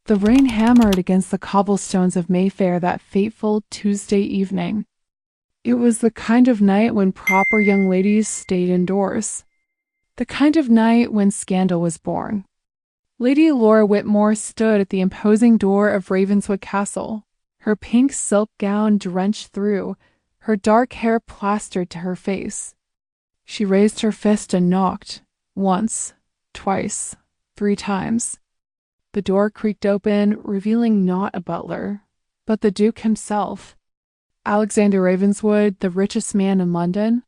The rain hammered against the cobblestones of Mayfair that fateful Tuesday evening. It was the kind of night when proper young ladies stayed indoors. The kind of night when scandal was born. Lady Laura Whitmore stood at the imposing door of Ravenswood Castle, her pink silk gown drenched through, her dark hair plastered to her face. She raised her fist and knocked, once, twice, 3 times. The door creaked open, revealing not a butler, but the Duke himself. Alexander Ravenswood, the richest man in London,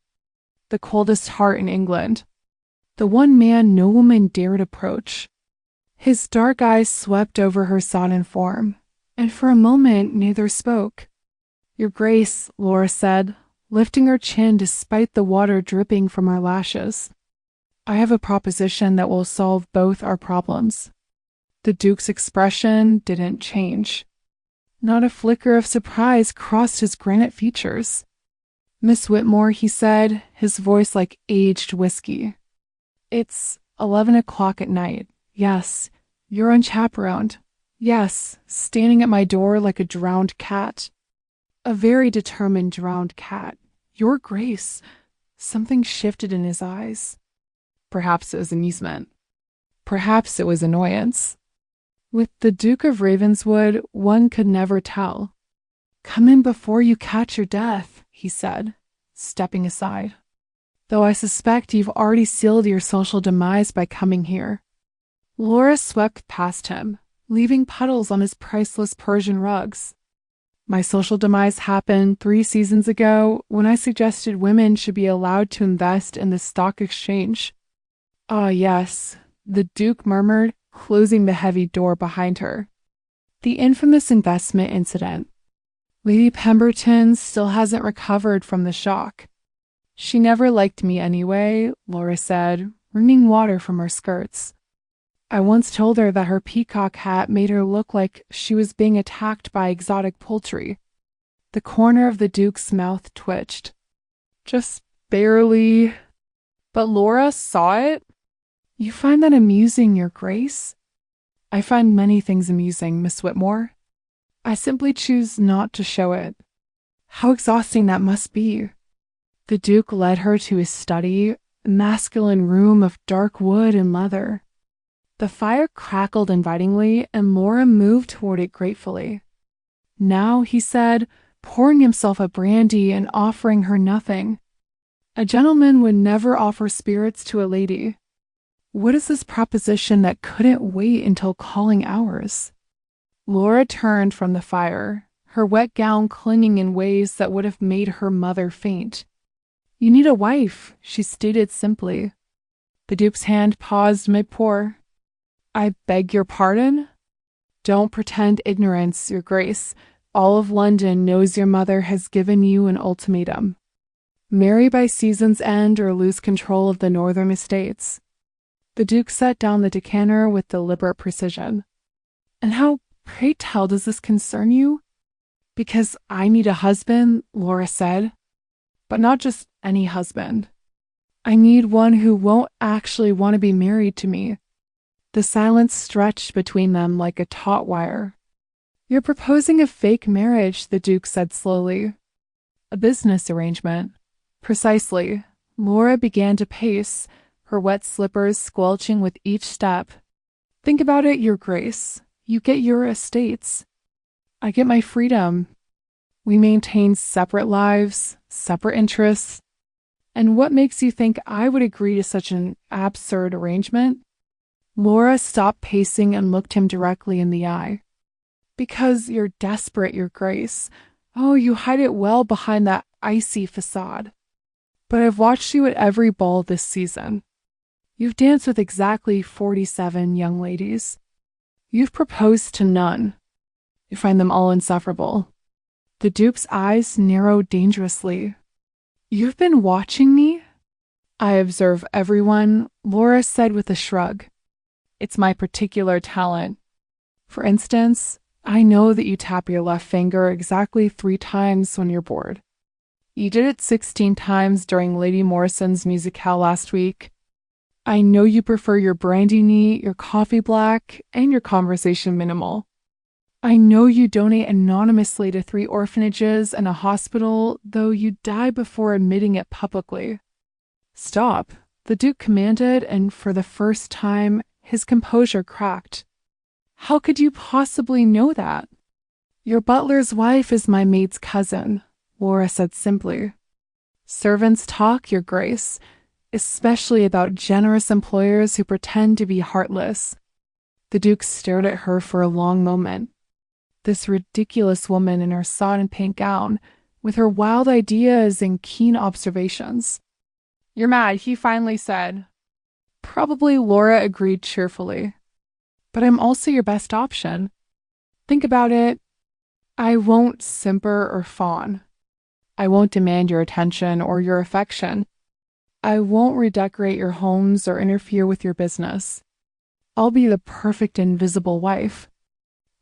the coldest heart in England, the one man no woman dared approach. His dark eyes swept over her sodden form, and for a moment neither spoke. "Your Grace," Laura said, lifting her chin despite the water dripping from her lashes, "I have a proposition that will solve both our problems." The Duke's expression didn't change. Not a flicker of surprise crossed his granite features. "Miss Whitmore," he said, his voice like aged whiskey. "It's 11 o'clock at night. Yes, you're unchaperoned. Yes, standing at my door like a drowned cat. A very determined drowned cat. Your Grace." Something shifted in his eyes. Perhaps it was amusement. Perhaps it was annoyance. With the Duke of Ravenswood, one could never tell. "Come in before you catch your death," he said, stepping aside. "Though I suspect you've already sealed your social demise by coming here." Laura swept past him, leaving puddles on his priceless Persian rugs. "My social demise happened 3 seasons ago when I suggested women should be allowed to invest in the stock exchange." "Ah, yes," the Duke murmured, closing the heavy door behind her. "The infamous investment incident. Lady Pemberton still hasn't recovered from the shock." "She never liked me anyway," Laura said, wringing water from her skirts. "I once told her that her peacock hat made her look like she was being attacked by exotic poultry." The corner of the Duke's mouth twitched. "Just barely." But Laura saw it. "You find that amusing, Your Grace?" "I find many things amusing, Miss Whitmore. I simply choose not to show it." "How exhausting that must be." The Duke led her to his study, a masculine room of dark wood and leather. The fire crackled invitingly, and Laura moved toward it gratefully. "Now," he said, pouring himself a brandy and offering her nothing, "a gentleman would never offer spirits to a lady. What is this proposition that couldn't wait until calling hours?" Laura turned from the fire, her wet gown clinging in ways that would have made her mother faint. "You need a wife," she stated simply. The Duke's hand paused mid-pour. "I beg your pardon?" "Don't pretend ignorance, Your Grace. All of London knows your mother has given you an ultimatum. Marry by season's end or lose control of the northern estates." The Duke set down the decanter with deliberate precision. "And how, pray tell, does this concern you?" "Because I need a husband," Laura said. "But not just any husband. I need one who won't actually want to be married to me." The silence stretched between them like a taut wire. "You're proposing a fake marriage," the Duke said slowly. "A business arrangement." "Precisely." Laura began to pace, her wet slippers squelching with each step. "Think about it, Your Grace. You get your estates. I get my freedom. We maintain separate lives, separate interests. And what makes you think I would agree to such an absurd arrangement?" Laura stopped pacing and looked him directly in the eye. "Because you're desperate, Your Grace. Oh, you hide it well behind that icy facade. But I've watched you at every ball this season. You've danced with exactly 47 young ladies. You've proposed to none. You find them all insufferable." The Duke's eyes narrowed dangerously. "You've been watching me?" "I observe everyone," Laura said with a shrug. "It's my particular talent. For instance, I know that you tap your left finger exactly 3 times when you're bored. You did it 16 times during Lady Morrison's musicale last week. I know you prefer your brandy neat, your coffee black, and your conversation minimal. I know you donate anonymously to 3 orphanages and a hospital, though you die before admitting it publicly. Stop, the Duke commanded, and for the first time, his composure cracked. How could you possibly know that? Your butler's wife is my maid's cousin, Laura said simply. Servants talk, Your Grace, especially about generous employers who pretend to be heartless. The Duke stared at her for a long moment. This ridiculous woman in her sodden pink gown, with her wild ideas and keen observations. You're mad, he finally said. Probably, Laura agreed cheerfully. But I'm also your best option. Think about it. I won't simper or fawn. I won't demand your attention or your affection. I won't redecorate your homes or interfere with your business. I'll be the perfect invisible wife.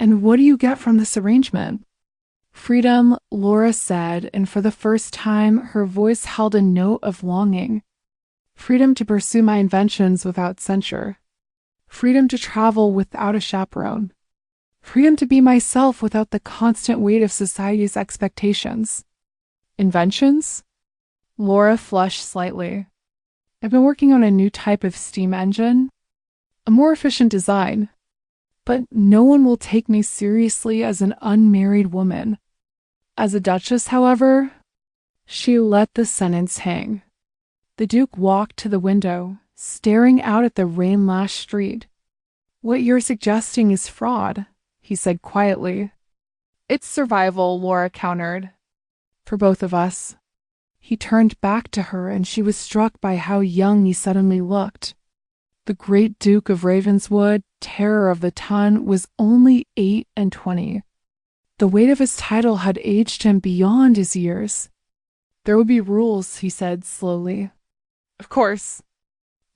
And what do you get from this arrangement? Freedom, Laura said, and for the first time, her voice held a note of longing. Freedom to pursue my inventions without censure. Freedom to travel without a chaperone. Freedom to be myself without the constant weight of society's expectations. Inventions? Laura flushed slightly. I've been working on a new type of steam engine, a more efficient design, but no one will take me seriously as an unmarried woman. As a duchess, however, she let the sentence hang. The Duke walked to the window, staring out at the rain-lashed street. What you're suggesting is fraud, he said quietly. It's survival, Laura countered. For both of us. He turned back to her, and she was struck by how young he suddenly looked. The great Duke of Ravenswood, terror of the ton, was only 28. The weight of his title had aged him beyond his years. There would be rules, he said slowly. Of course.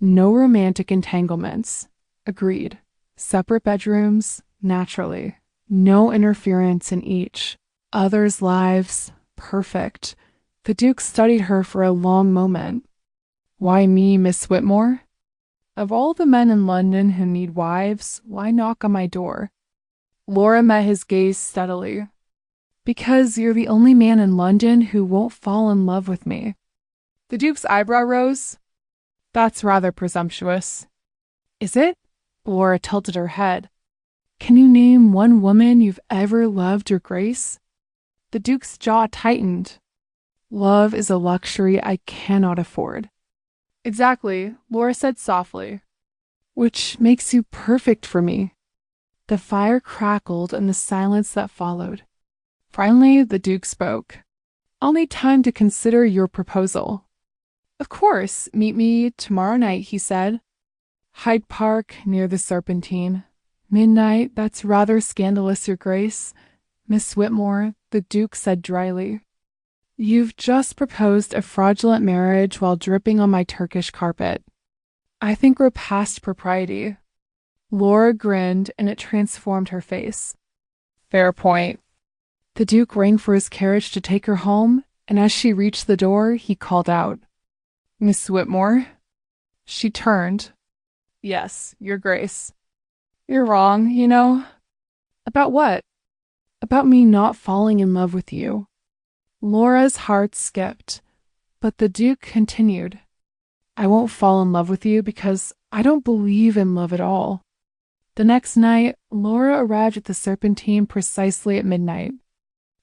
No romantic entanglements. Agreed. Separate bedrooms, naturally. No interference in each. Others' lives, perfect. The Duke studied her for a long moment. Why me, Miss Whitmore? Of all the men in London who need wives, why knock on my door? Laura met his gaze steadily. Because you're the only man in London who won't fall in love with me. The Duke's eyebrow rose. That's rather presumptuous. Is it? Laura tilted her head. Can you name one woman you've ever loved, Your Grace? The Duke's jaw tightened. Love is a luxury I cannot afford. Exactly, Laura said softly. Which makes you perfect for me. The fire crackled in the silence that followed. Finally, the Duke spoke. I'll need time to consider your proposal. Of course, meet me tomorrow night, he said. Hyde Park, near the Serpentine. Midnight, that's rather scandalous, Your Grace. Miss Whitmore, the Duke said dryly. You've just proposed a fraudulent marriage while dripping on my Turkish carpet. I think we're past propriety. Laura grinned, and it transformed her face. Fair point. The Duke rang for his carriage to take her home, and as she reached the door, he called out, Miss Whitmore? She turned. Yes, Your Grace. You're wrong, you know. About what? About me not falling in love with you. Laura's heart skipped, but the Duke continued. I won't fall in love with you because I don't believe in love at all. The next night, Laura arrived at the Serpentine precisely at midnight.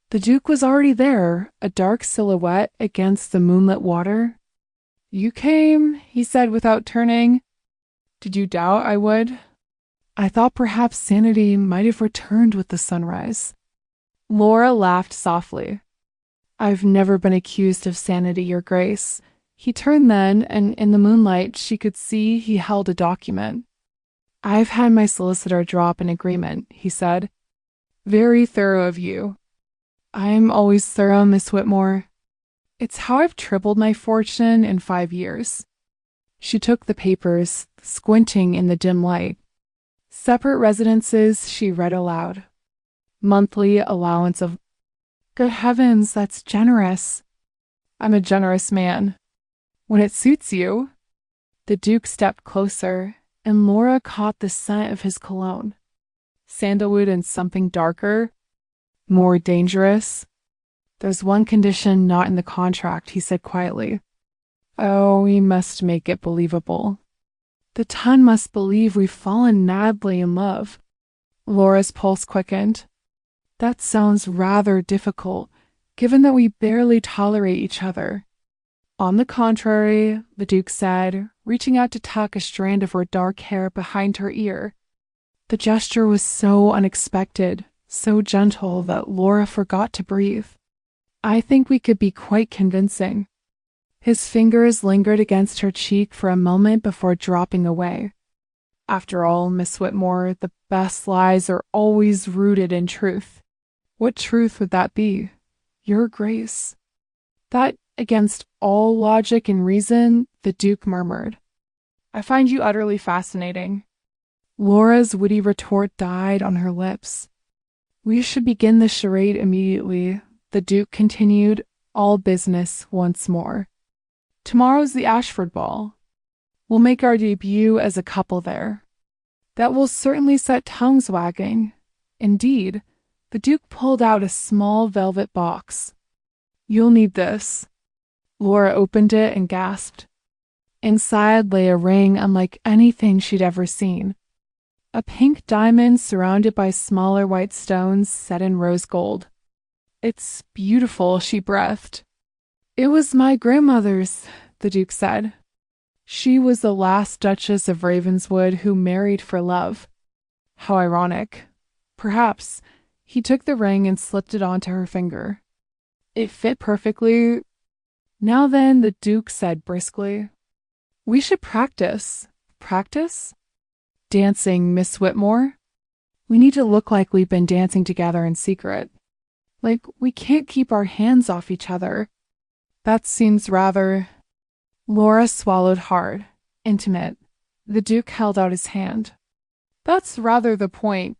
The Duke was already there, a dark silhouette against the moonlit water. You came, he said without turning. Did you doubt I would? I thought perhaps sanity might have returned with the sunrise. Laura laughed softly. I've never been accused of sanity, Your Grace. He turned then, and in the moonlight she could see he held a document. I've had my solicitor draw up an agreement, he said. Very thorough of you. I'm always thorough, Miss Whitmore. It's how I've tripled my fortune in 5 years. She took the papers, squinting in the dim light. Separate residences, she read aloud. Monthly allowance of... Good heavens, that's generous. I'm a generous man. When it suits you. The Duke stepped closer, and Laura caught the scent of his cologne. Sandalwood and something darker, more dangerous. There's one condition not in the contract, he said quietly. Oh, we must make it believable. The ton must believe we've fallen madly in love. Laura's pulse quickened. That sounds rather difficult, given that we barely tolerate each other. On the contrary, the Duke said, reaching out to tuck a strand of her dark hair behind her ear. The gesture was so unexpected, so gentle that Laura forgot to breathe. I think we could be quite convincing. His fingers lingered against her cheek for a moment before dropping away. After all, Miss Whitmore, the best lies are always rooted in truth. What truth would that be? Your grace. That, against all logic and reason, the Duke murmured. I find you utterly fascinating. Laura's witty retort died on her lips. We should begin the charade immediately, the Duke continued, all business once more. Tomorrow's the Ashford ball. We'll make our debut as a couple there. That will certainly set tongues wagging. Indeed, the Duke pulled out a small velvet box. You'll need this. Laura opened it and gasped. Inside lay a ring unlike anything she'd ever seen. A pink diamond surrounded by smaller white stones set in rose gold. It's beautiful, she breathed. It was my grandmother's, the Duke said. She was the last Duchess of Ravenswood who married for love. How ironic. Perhaps. He took the ring and slipped it onto her finger. It fit perfectly. Now then, the Duke said briskly. We should practice. Practice? Dancing, Miss Whitmore? We need to look like we've been dancing together in secret. Like we can't keep our hands off each other. That seems rather... Laura swallowed hard. Intimate. The Duke held out his hand. That's rather the point.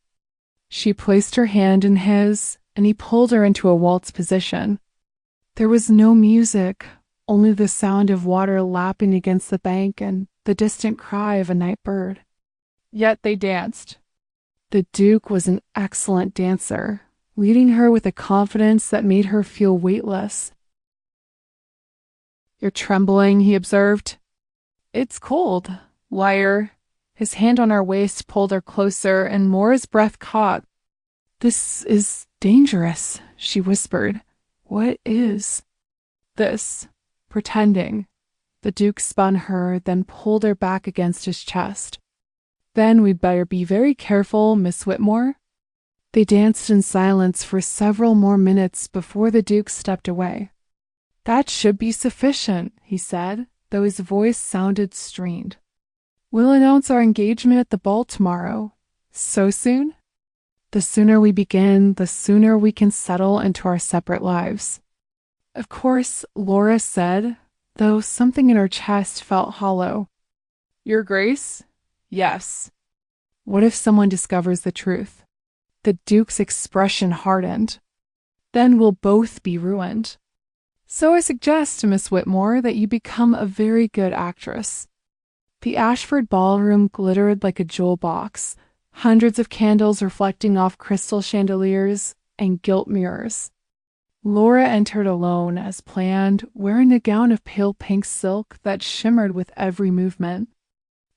She placed her hand in his, and he pulled her into a waltz position. There was no music, only the sound of water lapping against the bank and the distant cry of a night bird. Yet they danced. The Duke was an excellent dancer, leading her with a confidence that made her feel weightless. You're trembling, he observed. It's cold, liar. His hand on her waist pulled her closer, and Laura's breath caught. This is dangerous, she whispered. What is? This. Pretending. The Duke spun her, then pulled her back against his chest. Then we'd better be very careful, Miss Whitmore. They danced in silence for several more minutes before the Duke stepped away. That should be sufficient, he said, though his voice sounded strained. We'll announce our engagement at the ball tomorrow. So soon? The sooner we begin, the sooner we can settle into our separate lives. Of course, Laura said, though something in her chest felt hollow. Your Grace? Yes. What if someone discovers the truth? The Duke's expression hardened. Then we'll both be ruined. So I suggest, Miss Whitmore, that you become a very good actress. The Ashford ballroom glittered like a jewel box, hundreds of candles reflecting off crystal chandeliers and gilt mirrors. Laura entered alone, as planned, wearing a gown of pale pink silk that shimmered with every movement.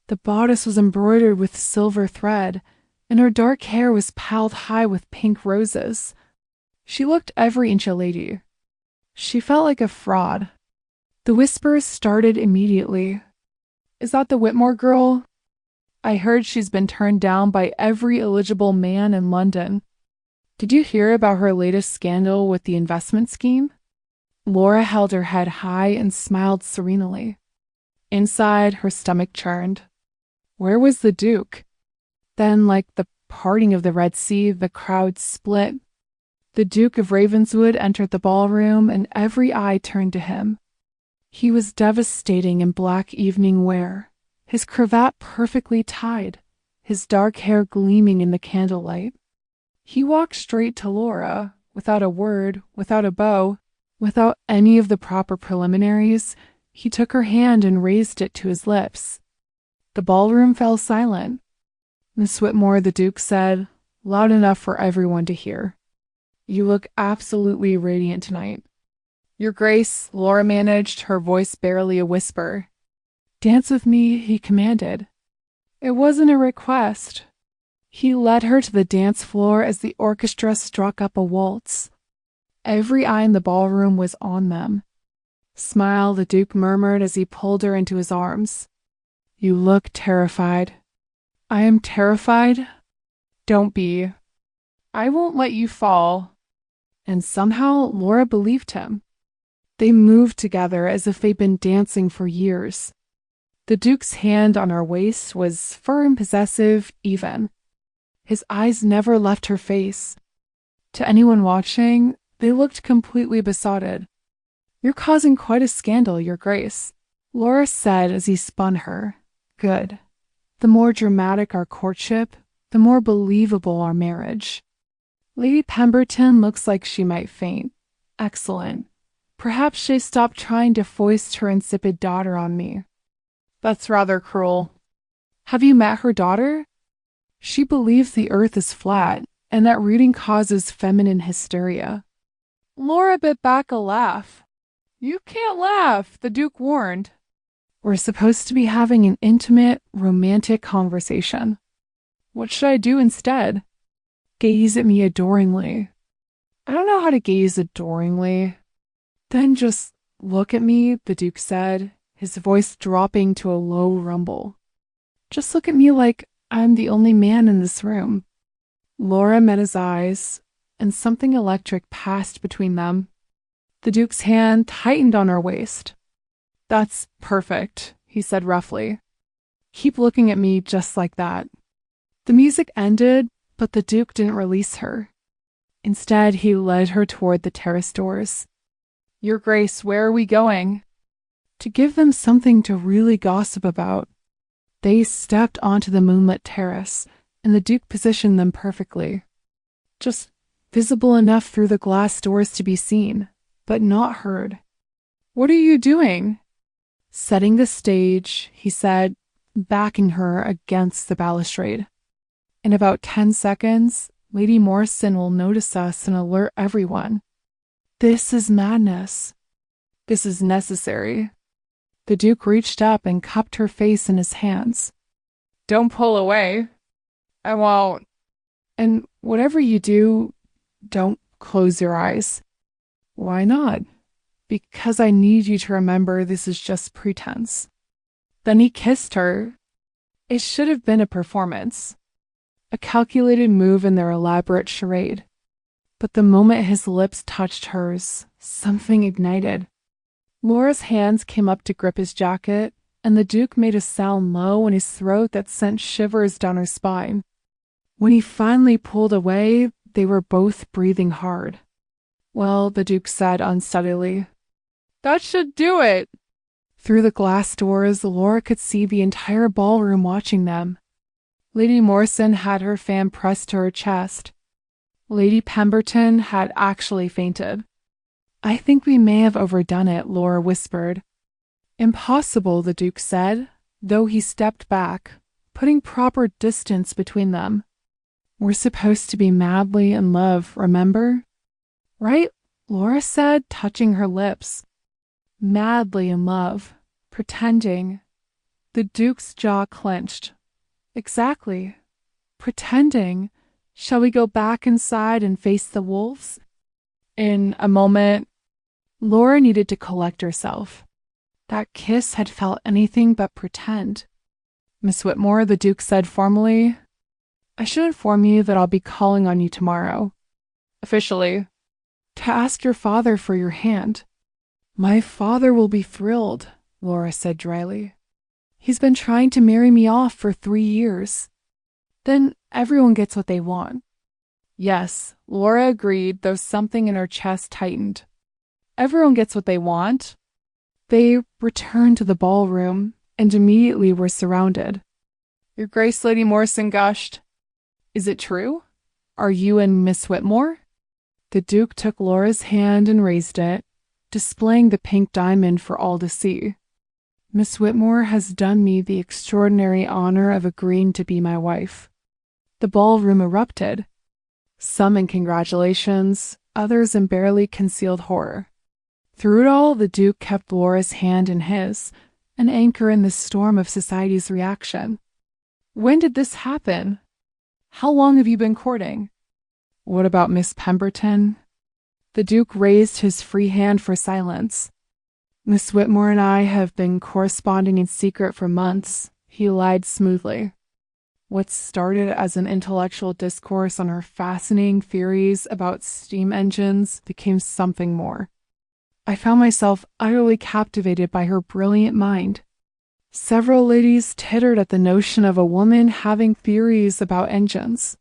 The bodice was embroidered with silver thread, and her dark hair was piled high with pink roses. She looked every inch a lady. She felt like a fraud. The whispers started immediately. Is that the Whitmore girl? I heard she's been turned down by every eligible man in London. Did you hear about her latest scandal with the investment scheme? Laura held her head high and smiled serenely. Inside, her stomach churned. Where was the Duke? Then, like the parting of the Red Sea, the crowd split. The Duke of Ravenswood entered the ballroom, and every eye turned to him. He was devastating in black evening wear, his cravat perfectly tied, his dark hair gleaming in the candlelight. He walked straight to Laura, without a word, without a bow, without any of the proper preliminaries. He took her hand and raised it to his lips, The ballroom fell silent. Miss Whitmore, the Duke said, loud enough for everyone to hear. You look absolutely radiant tonight. Your Grace, Laura managed, her voice barely a whisper. Dance with me, he commanded. It wasn't a request. He led her to the dance floor as the orchestra struck up a waltz. Every eye in the ballroom was on them. Smile, the Duke murmured as he pulled her into his arms. You look terrified. I am terrified? Don't be. I won't let you fall. And somehow Laura believed him. They moved together as if they'd been dancing for years. The Duke's hand on her waist was firm, possessive, even. His eyes never left her face. To anyone watching, they looked completely besotted. You're causing quite a scandal, Your Grace, Laura said as he spun her. Good. The more dramatic our courtship, the more believable our marriage. Lady Pemberton looks like she might faint. Excellent. Perhaps she stopped trying to foist her insipid daughter on me. That's rather cruel. Have you met her daughter? She believes the earth is flat and that reading causes feminine hysteria. Laura bit back a laugh. You can't laugh, the Duke warned. We're supposed to be having an intimate, romantic conversation. What should I do instead? Gaze at me adoringly. I don't know how to gaze adoringly. Then just look at me, the Duke said, his voice dropping to a low rumble. Just look at me like I'm the only man in this room. Laura met his eyes, and something electric passed between them. The Duke's hand tightened on her waist. That's perfect, he said roughly. Keep looking at me just like that. The music ended, but the Duke didn't release her. Instead, he led her toward the terrace doors. Your Grace, where are we going? To give them something to really gossip about. They stepped onto the moonlit terrace, and the Duke positioned them perfectly. Just visible enough through the glass doors to be seen, but not heard. What are you doing? Setting the stage, he said, backing her against the balustrade. In about 10 seconds, Lady Morrison will notice us and alert everyone. This is madness. This is necessary. The Duke reached up and cupped her face in his hands. Don't pull away. I won't. And whatever you do, don't close your eyes. Why not? Because I need you to remember this is just pretense. Then he kissed her. It should have been a performance. A calculated move in their elaborate charade. But the moment his lips touched hers, something ignited. Laura's hands came up to grip his jacket, and the Duke made a sound low in his throat that sent shivers down her spine. When he finally pulled away, they were both breathing hard. Well, the Duke said unsteadily, that should do it. Through the glass doors, Laura could see the entire ballroom watching them. Lady Morrison had her fan pressed to her chest. Lady Pemberton had actually fainted. I think we may have overdone it, Laura whispered. Impossible, the Duke said, though he stepped back, putting proper distance between them. We're supposed to be madly in love, remember? Right? Laura said, touching her lips. Madly in love. Pretending. The Duke's jaw clenched. Exactly. Pretending. Shall we go back inside and face the wolves? In a moment, Laura needed to collect herself. That kiss had felt anything but pretend. Miss Whitmore, the Duke said formally, I should inform you that I'll be calling on you tomorrow. Officially. To ask your father for your hand. My father will be thrilled, Laura said dryly. He's been trying to marry me off for 3 years. Then everyone gets what they want. Yes, Laura agreed, though something in her chest tightened. Everyone gets what they want. They returned to the ballroom and immediately were surrounded. Your Grace, Lady Morrison gushed. Is it true? Are you and Miss Whitmore? The Duke took Laura's hand and raised it, displaying the pink diamond for all to see. Miss Whitmore has done me the extraordinary honor of agreeing to be my wife." The ballroom erupted, some in congratulations, others in barely concealed horror. Through it all, the Duke kept Laura's hand in his, an anchor in the storm of society's reaction. "When did this happen? How long have you been courting? What about Miss Pemberton?" The Duke raised his free hand for silence. "Miss Whitmore and I have been corresponding in secret for months," he lied smoothly. "What started as an intellectual discourse on her fascinating theories about steam engines became something more. I found myself utterly captivated by her brilliant mind. Several ladies tittered at the notion of a woman having theories about engines.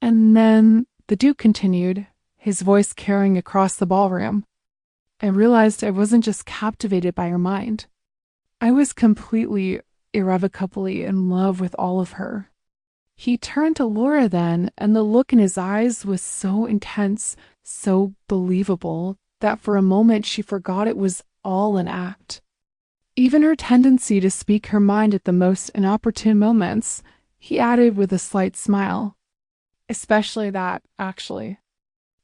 And then," the Duke continued, his voice carrying across the ballroom, "I realized I wasn't just captivated by her mind. I was completely, irrevocably in love with all of her." He turned to Laura then, and the look in his eyes was so intense, so believable, that for a moment she forgot it was all an act. Even her tendency to speak her mind at the most inopportune moments, he added with a slight smile. "Especially that, actually."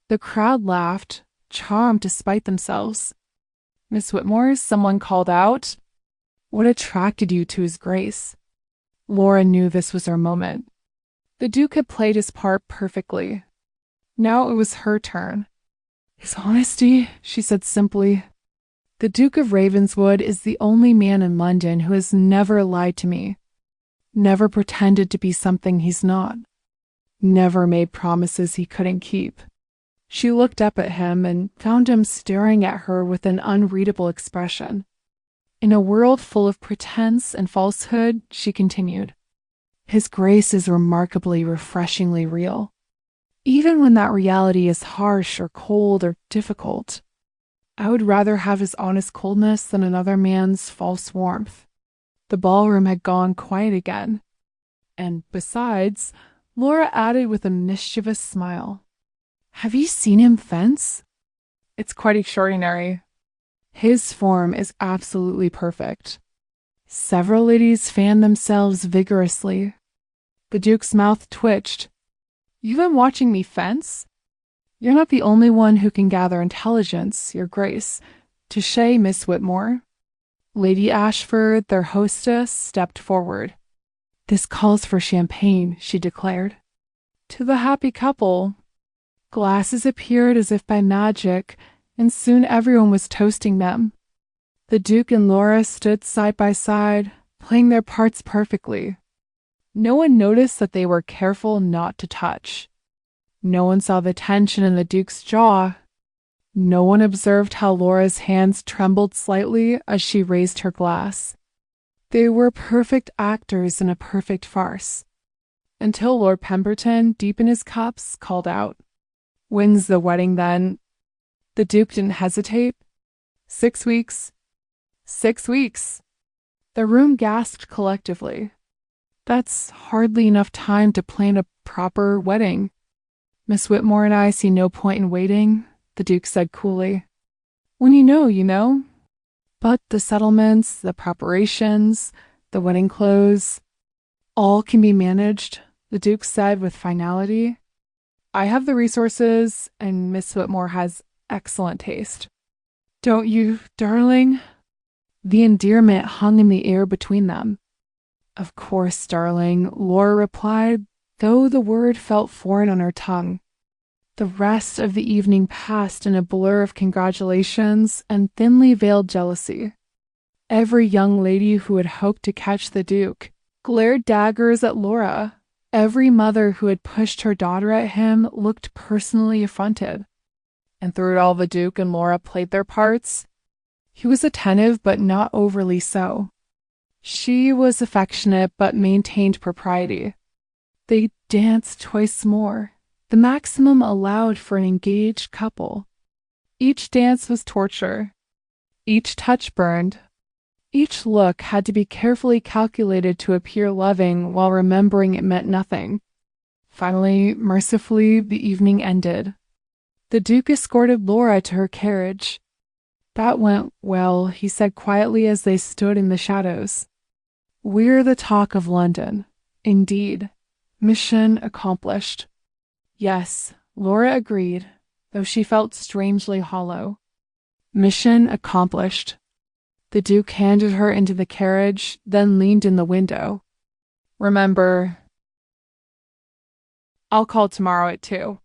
The crowd laughed, charmed despite themselves. "Miss Whitmore," someone called out, "what attracted you to his grace?" Laura knew this was her moment. The Duke had played his part perfectly. Now it was her turn. "His honesty," she said simply. "The Duke of Ravenswood is the only man in London who has never lied to me, never pretended to be something he's not, never made promises he couldn't keep." She looked up at him and found him staring at her with an unreadable expression. In a world full of pretense and falsehood, she continued, "His grace is remarkably, refreshingly real, even when that reality is harsh or cold or difficult. I would rather have his honest coldness than another man's false warmth." The ballroom had gone quiet again. "And besides," Laura added with a mischievous smile, "have you seen him fence? It's quite extraordinary. His form is absolutely perfect." Several ladies fanned themselves vigorously. The Duke's mouth twitched. "You've been watching me fence? You're not the only one who can gather intelligence, Your Grace. Touché, Miss Whitmore." Lady Ashford, their hostess, stepped forward. "This calls for champagne," she declared. To the happy couple, glasses appeared as if by magic, and soon everyone was toasting them. The Duke and Laura stood side by side, playing their parts perfectly. No one noticed that they were careful not to touch. No one saw the tension in the Duke's jaw. No one observed how Laura's hands trembled slightly as she raised her glass. They were perfect actors in a perfect farce. Until Lord Pemberton, deep in his cups, called out, "When's the wedding then?" The Duke didn't hesitate. 6 weeks. 6 weeks. The room gasped collectively. "That's hardly enough time to plan a proper wedding." "Miss Whitmore and I see no point in waiting," the Duke said coolly. "When you know, you know. But the settlements, the preparations, the wedding clothes, all can be managed," the Duke said with finality. "I have the resources, and Miss Whitmore has excellent taste." "Don't you, darling?" The endearment hung in the air between them. "Of course, darling," Laura replied, though the word felt foreign on her tongue. The rest of the evening passed in a blur of congratulations and thinly veiled jealousy. Every young lady who had hoped to catch the Duke glared daggers at Laura. Every mother who had pushed her daughter at him looked personally affronted. And through it all, the Duke and Laura played their parts. He was attentive, but not overly so. She was affectionate, but maintained propriety. They danced twice more, the maximum allowed for an engaged couple. Each dance was torture. Each touch burned. Each look had to be carefully calculated to appear loving while remembering it meant nothing. Finally, mercifully, the evening ended. The Duke escorted Laura to her carriage. That went well, he said quietly as they stood in the shadows. We're the talk of London. Indeed. Mission accomplished. Yes, Laura agreed, though she felt strangely hollow. Mission accomplished. The Duke handed her into the carriage, then leaned in the window. Remember, I'll call tomorrow at 2.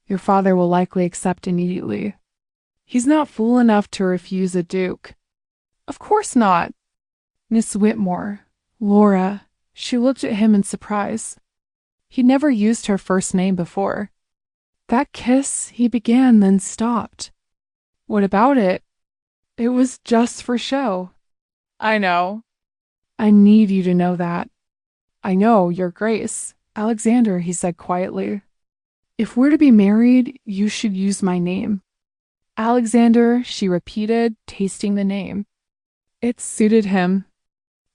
Your father will likely accept immediately. He's not fool enough to refuse a duke. Of course not. Miss Whitmore. Laura. She looked at him in surprise. He'd never used her first name before. That kiss, he began, then stopped. What about it? It was just for show. I know. I need you to know that. I know, Your Grace. Alexander, he said quietly. If we're to be married, you should use my name. Alexander, she repeated, tasting the name. It suited him.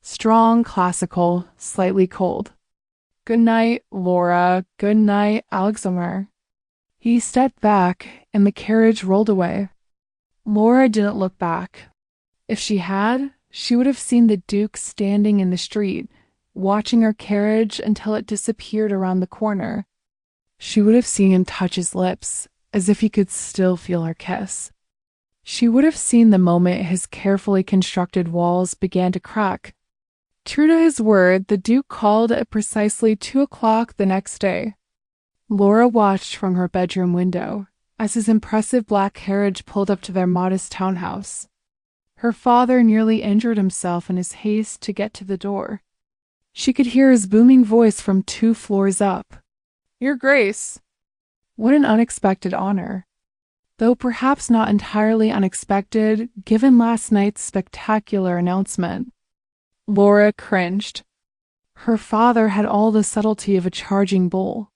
Strong, classical, slightly cold. Good night, Laura. Good night, Alexander. He stepped back, and the carriage rolled away. Laura didn't look back. If she had, she would have seen the Duke standing in the street, watching her carriage until it disappeared around the corner. She would have seen him touch his lips, as if he could still feel her kiss. She would have seen the moment his carefully constructed walls began to crack. True to his word, the Duke called at precisely 2 o'clock the next day. Laura watched from her bedroom window as his impressive black carriage pulled up to their modest townhouse. Her father nearly injured himself in his haste to get to the door. She could hear his booming voice from 2 floors up. Your Grace! What an unexpected honor. Though perhaps not entirely unexpected, given last night's spectacular announcement. Laura cringed. Her father had all the subtlety of a charging bull.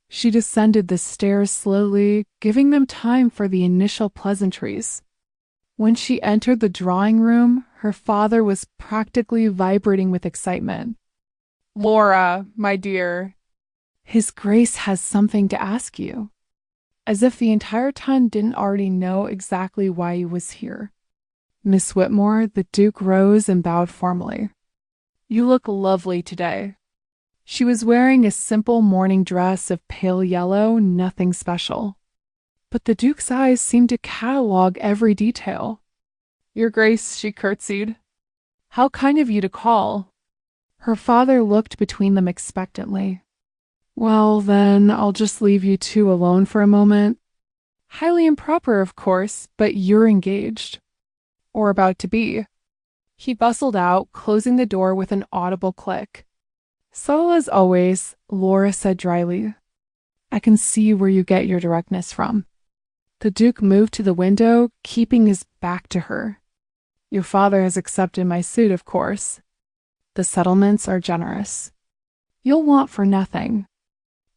She descended the stairs slowly, giving them time for the initial pleasantries. When she entered the drawing room, her father was practically vibrating with excitement. Laura, my dear. His Grace has something to ask you. As if the entire town didn't already know exactly why he was here. Miss Whitmore, the Duke rose and bowed formally. You look lovely today. She was wearing a simple morning dress of pale yellow, nothing special. But the Duke's eyes seemed to catalog every detail. Your Grace, she curtsied. How kind of you to call. Her father looked between them expectantly. Well, then, I'll just leave you 2 alone for a moment. Highly improper, of course, but you're engaged. Or about to be. He bustled out, closing the door with an audible click. Subtle as always, Laura said dryly. I can see where you get your directness from. The Duke moved to the window, keeping his back to her. Your father has accepted my suit, of course. The settlements are generous. You'll want for nothing.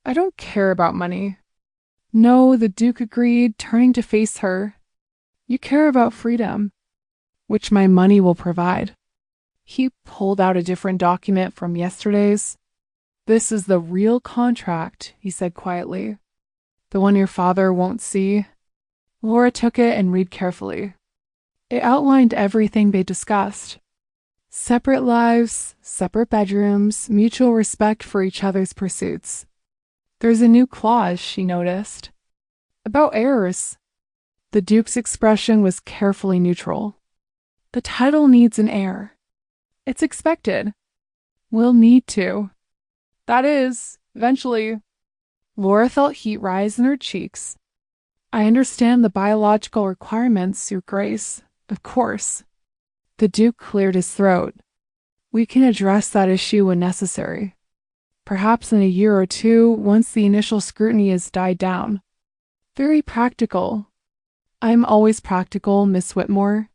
I don't care about money. No, the Duke agreed, turning to face her. You care about freedom, which my money will provide. He pulled out a different document from yesterday's. This is the real contract, he said quietly. The one your father won't see. Laura took it and read carefully. It outlined everything they discussed. Separate lives, separate bedrooms, mutual respect for each other's pursuits. There's a new clause, she noticed. About heirs. The Duke's expression was carefully neutral. The title needs an heir. It's expected. We'll need to. That is, eventually. Laura felt heat rise in her cheeks. I understand the biological requirements, Your Grace, of course. The Duke cleared his throat. We can address that issue when necessary. Perhaps in a year or 2, once the initial scrutiny has died down. Very practical. I'm always practical, Miss Whitmore.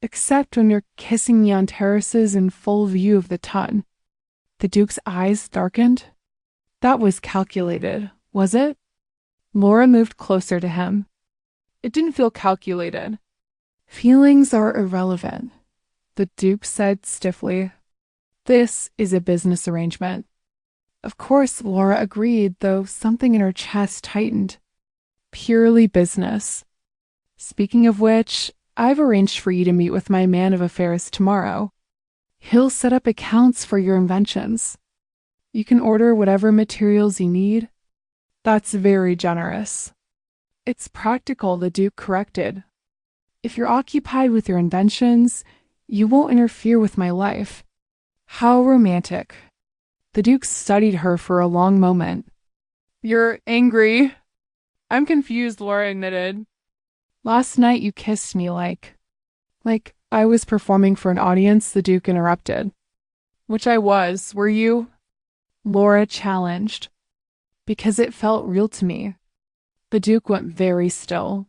Except when you're kissing me on terraces in full view of the ton. The Duke's eyes darkened. That was calculated, was it? Laura moved closer to him. It didn't feel calculated. Feelings are irrelevant, the Duke said stiffly. This is a business arrangement. Of course, Laura agreed, though something in her chest tightened. Purely business. Speaking of which, I've arranged for you to meet with my man of affairs tomorrow. He'll set up accounts for your inventions. You can order whatever materials you need. That's very generous. It's practical, the Duke corrected. If you're occupied with your inventions, you won't interfere with my life. How romantic. The Duke studied her for a long moment. You're angry. I'm confused, Laura admitted. Last night you kissed me like I was performing for an audience, the Duke interrupted. Which I was, were you? Laura challenged. Because it felt real to me. The Duke went very still.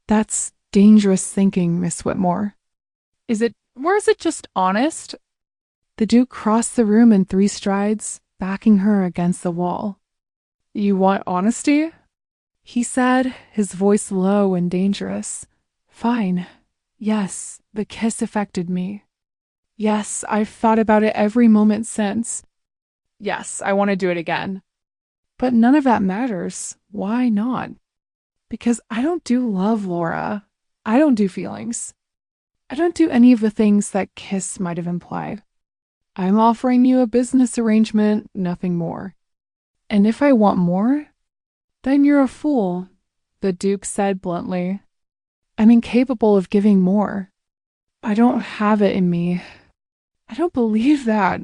That's dangerous thinking, Miss Whitmore. Or is it just honest? The Duke crossed the room in 3 strides, backing her against the wall. You want honesty? He said, his voice low and dangerous. Fine. Yes, the kiss affected me. Yes, I've thought about it every moment since. Yes, I want to do it again. But none of that matters. Why not? Because I don't do love, Laura. I don't do feelings. I don't do any of the things that kiss might have implied. I'm offering you a business arrangement, nothing more. And if I want more, then you're a fool, the Duke said bluntly. I'm incapable of giving more. I don't have it in me. I don't believe that.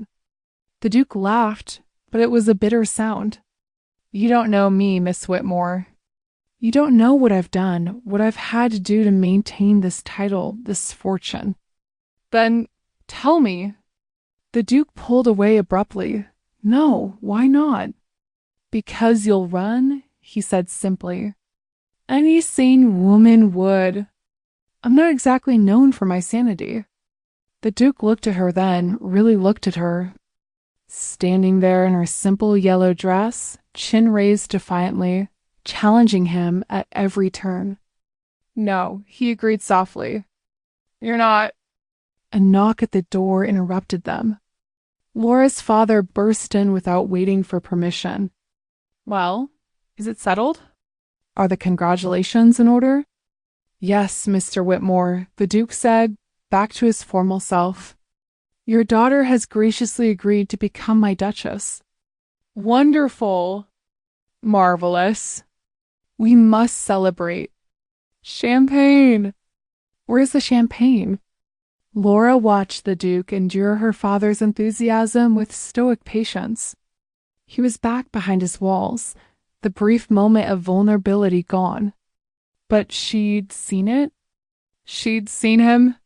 The Duke laughed, but it was a bitter sound. You don't know me, Miss Whitmore. You don't know what I've done, what I've had to do to maintain this title, this fortune. Then tell me. The Duke pulled away abruptly. No, why not? Because you'll run, he said simply. Any sane woman would. I'm not exactly known for my sanity. The Duke looked at her then, really looked at her. Standing there in her simple yellow dress, chin raised defiantly, challenging him at every turn. No, he agreed softly. You're not. A knock at the door interrupted them. Laura's father burst in without waiting for permission. Well, is it settled? Are the congratulations in order? Yes, Mr. Whitmore, the Duke said, back to his formal self. Your daughter has graciously agreed to become my Duchess. Wonderful. Marvelous. We must celebrate. Champagne. Where's the champagne? Laura watched the Duke endure her father's enthusiasm with stoic patience. He was back behind his walls, the brief moment of vulnerability gone. But she'd seen it. She'd seen him.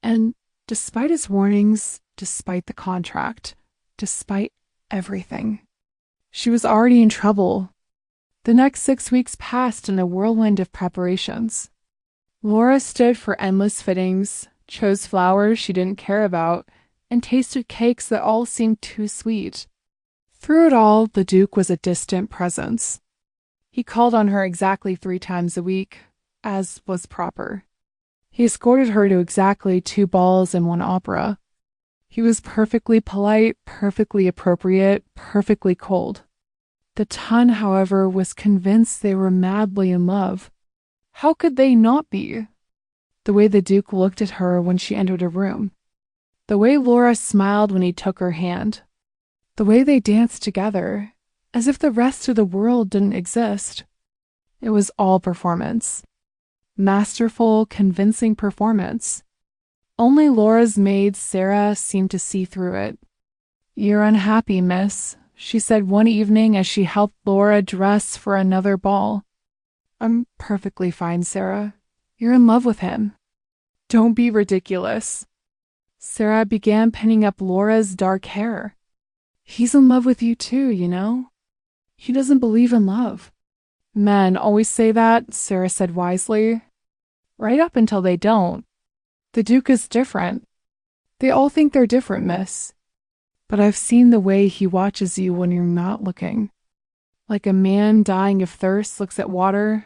And despite his warnings, despite the contract, despite everything, she was already in trouble. The next 6 weeks passed in a whirlwind of preparations. Laura stood for endless fittings, chose flowers she didn't care about, and tasted cakes that all seemed too sweet. Through it all, the Duke was a distant presence. He called on her exactly 3 times a week, as was proper. He escorted her to exactly 2 balls and 1 opera. He was perfectly polite, perfectly appropriate, perfectly cold. The Tun, however, was convinced they were madly in love. How could they not be? The way the Duke looked at her when she entered a room. The way Laura smiled when he took her hand. The way they danced together, as if the rest of the world didn't exist. It was all performance. Masterful, convincing performance. Only Laura's maid, Sarah, seemed to see through it. You're unhappy, miss, she said one evening as she helped Laura dress for another ball. I'm perfectly fine, Sarah. You're in love with him. Don't be ridiculous. Sarah began pinning up Laura's dark hair. He's in love with you too, you know. He doesn't believe in love. Men always say that, Sarah said wisely. Right up until they don't. The Duke is different. They all think they're different, miss. But I've seen the way he watches you when you're not looking. Like a man dying of thirst looks at water.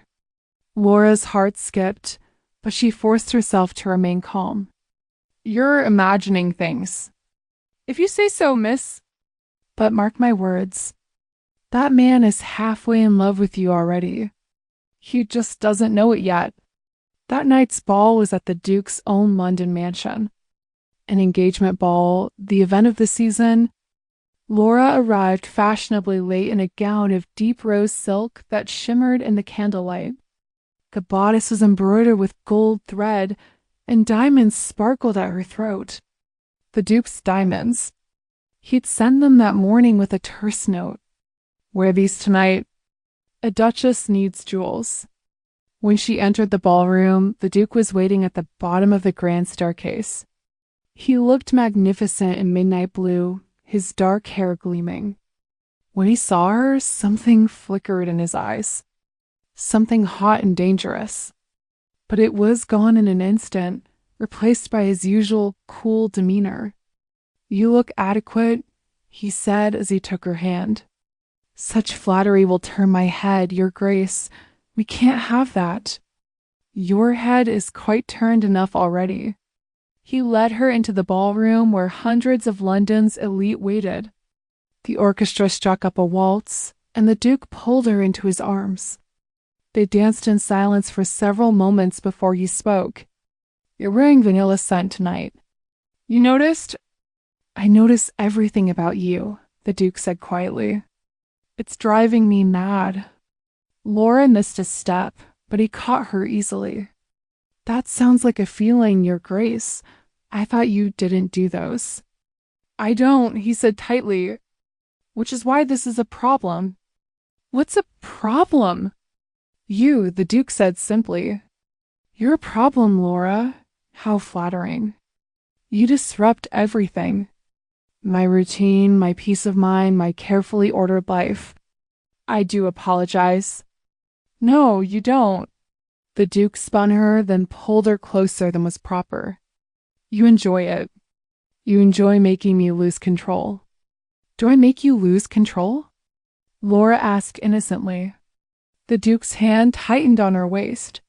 Laura's heart skipped, but she forced herself to remain calm. You're imagining things. If you say so, miss. But mark my words. That man is halfway in love with you already. He just doesn't know it yet. That night's ball was at the Duke's own London mansion. An engagement ball, the event of the season. Laura arrived fashionably late in a gown of deep rose silk that shimmered in the candlelight. The bodice was embroidered with gold thread, and diamonds sparkled at her throat. The Duke's diamonds. He'd sent them that morning with a terse note. Wear these tonight. A duchess needs jewels. When she entered the ballroom, the Duke was waiting at the bottom of the grand staircase. He looked magnificent in midnight blue, his dark hair gleaming. When he saw her, something flickered in his eyes. Something hot and dangerous. But it was gone in an instant, replaced by his usual cool demeanor. "You look adequate," he said as he took her hand. "Such flattery will turn my head, Your Grace. We can't have that." "Your head is quite turned enough already." He led her into the ballroom where hundreds of London's elite waited. The orchestra struck up a waltz, and the Duke pulled her into his arms. They danced in silence for several moments before he spoke. "You're wearing vanilla scent tonight. You noticed?" "I notice everything about you," the Duke said quietly. "It's driving me mad." Laura missed a step, but he caught her easily. "That sounds like a feeling, Your Grace. I thought you didn't do those." "I don't," he said tightly, "which is why this is a problem." "What's a problem?" "You," the Duke said simply. "You're a problem, Laura." How flattering. "You disrupt everything. My routine, my peace of mind, my carefully ordered life." "I do apologize." "No, you don't." The Duke spun her, then pulled her closer than was proper. "You enjoy it. You enjoy making me lose control." "Do I make you lose control?" Laura asked innocently. The Duke's hand tightened on her waist.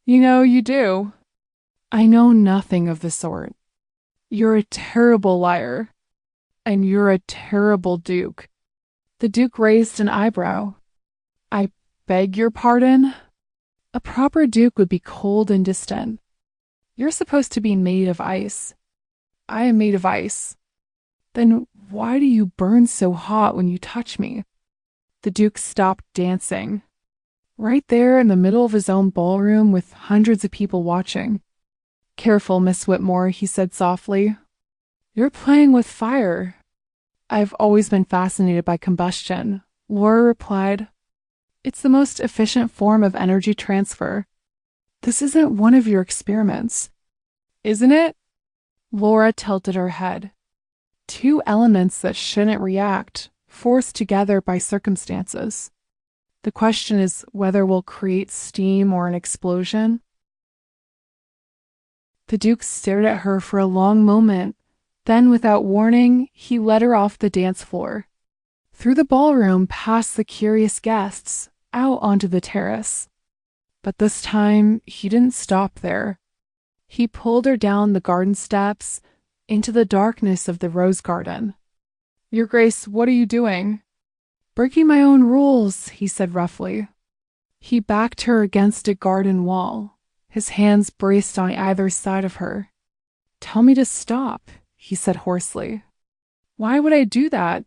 "You know you do." "I know nothing of the sort. You're a terrible liar. And you're a terrible Duke." The Duke raised an eyebrow. "I beg your pardon?" "A proper Duke would be cold and distant. You're supposed to be made of ice." "I am made of ice." "Then why do you burn so hot when you touch me?" The Duke stopped dancing. Right there in the middle of his own ballroom with hundreds of people watching. "Careful, Miss Whitmore," he said softly. "You're playing with fire." "I've always been fascinated by combustion," Laura replied. "It's the most efficient form of energy transfer." "This isn't one of your experiments." "Isn't it?" Laura tilted her head. "Two elements that shouldn't react, forced together by circumstances. The question is whether we'll create steam or an explosion." The Duke stared at her for a long moment. Then, without warning, he led her off the dance floor, through the ballroom, past the curious guests, out onto the terrace. But this time, he didn't stop there. He pulled her down the garden steps, into the darkness of the rose garden. "Your Grace, what are you doing?" "Breaking my own rules," he said roughly. He backed her against a garden wall, his hands braced on either side of her. "Tell me to stop," he said hoarsely. "Why would I do that?"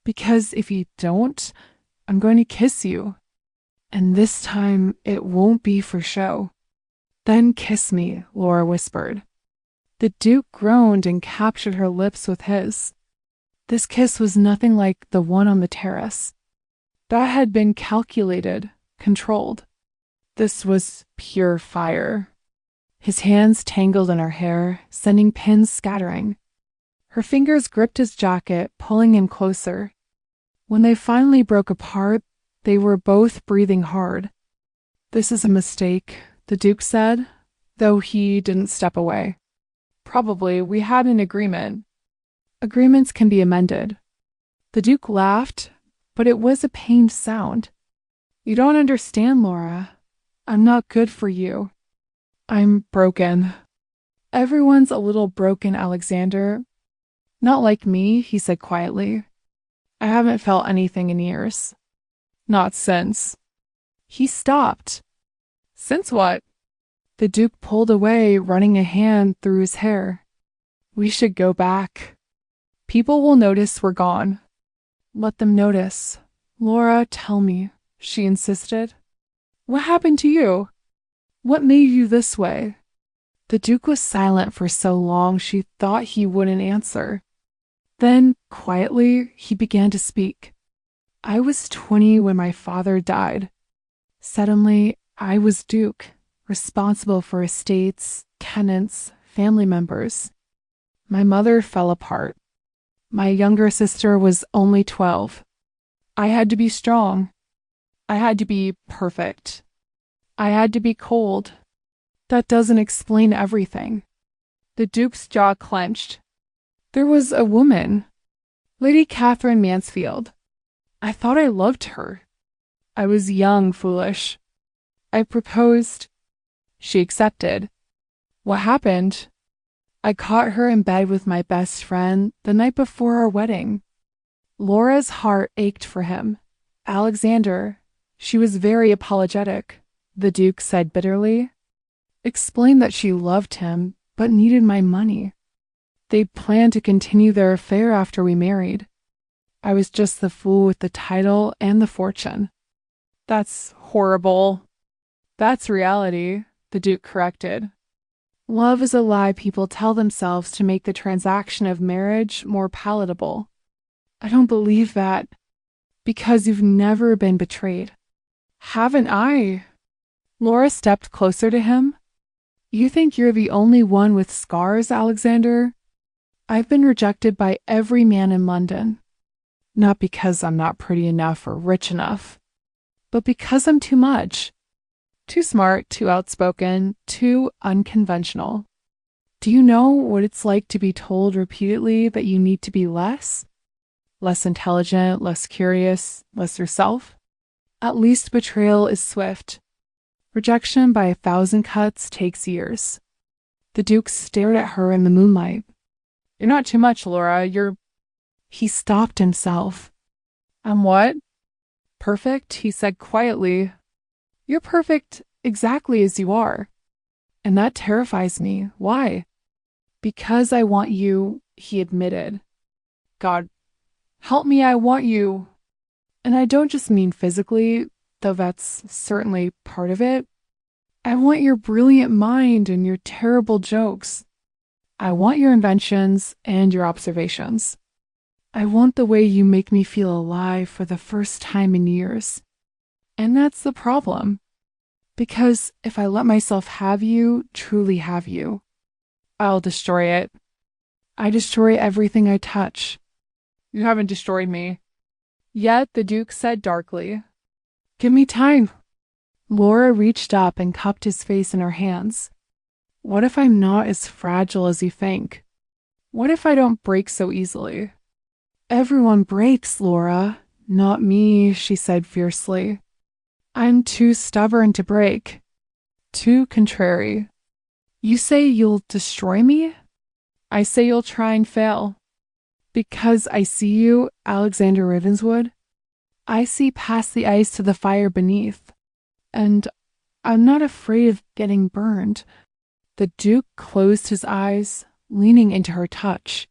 "Because if you don't, I'm going to kiss you. And this time it won't be for show." "Then kiss me," Laura whispered. The Duke groaned and captured her lips with his. This kiss was nothing like the one on the terrace. That had been calculated, controlled. This was pure fire. His hands tangled in her hair, sending pins scattering. Her fingers gripped his jacket, pulling him closer. When they finally broke apart, they were both breathing hard. "This is a mistake," the Duke said, though he didn't step away. "Probably. We had an agreement." "Agreements can be amended." The Duke laughed, but it was a pained sound. "You don't understand, Laura. I'm not good for you. I'm broken." "Everyone's a little broken, Alexander." "Not like me," he said quietly. "I haven't felt anything in years." "Not since." He stopped. "Since what?" The Duke pulled away, running a hand through his hair. We should go back. People will notice we're gone. Let them notice. Laura, tell me, she insisted. What happened to you? What made you this way? The Duke was silent for so long she thought he wouldn't answer. Then, quietly, he began to speak. I was 20 when my father died. Suddenly, I was Duke, responsible for estates, tenants, family members. My mother fell apart. My younger sister was only 12. I had to be strong. I had to be perfect. I had to be cold. That doesn't explain everything. The Duke's jaw clenched. There was a woman, Lady Catherine Mansfield. I thought I loved her. I was young, foolish. I proposed. She accepted. What happened? I caught her in bed with my best friend the night before our wedding. Laura's heart ached for him. Alexander, she was very apologetic, the Duke said bitterly. Explained that she loved him, but needed my money. They planned to continue their affair after we married. I was just the fool with the title and the fortune. That's horrible. That's reality, the Duke corrected. Love is a lie people tell themselves to make the transaction of marriage more palatable. I don't believe that, because you've never been betrayed. Haven't I? Laura stepped closer to him. You think you're the only one with scars, Alexander? I've been rejected by every man in London. Not because I'm not pretty enough or rich enough, but because I'm too much. Too smart, too outspoken, too unconventional. Do you know what it's like to be told repeatedly that you need to be less? Less intelligent, less curious, less yourself? At least betrayal is swift. Rejection by 1,000 cuts takes years. The Duke stared at her in the moonlight. You're not too much, Laura. You're... He stopped himself. I'm what? Perfect, he said quietly. You're perfect exactly as you are. And that terrifies me. Why? Because I want you, he admitted. God, help me, I want you. And I don't just mean physically, though that's certainly part of it. I want your brilliant mind and your terrible jokes. I want your inventions and your observations. I want the way you make me feel alive for the first time in years. And that's the problem. Because if I let myself have you, truly have you, I'll destroy it. I destroy everything I touch. You haven't destroyed me. Yet, the Duke said darkly. Give me time. Laura reached up and cupped his face in her hands. What if I'm not as fragile as you think? What if I don't break so easily? Everyone breaks, Laura. Not me, she said fiercely. I'm too stubborn to break. Too contrary. You say you'll destroy me? I say you'll try and fail. Because I see you, Alexander Ravenswood. I see past the ice to the fire beneath. And I'm not afraid of getting burned. The Duke closed his eyes, leaning into her touch.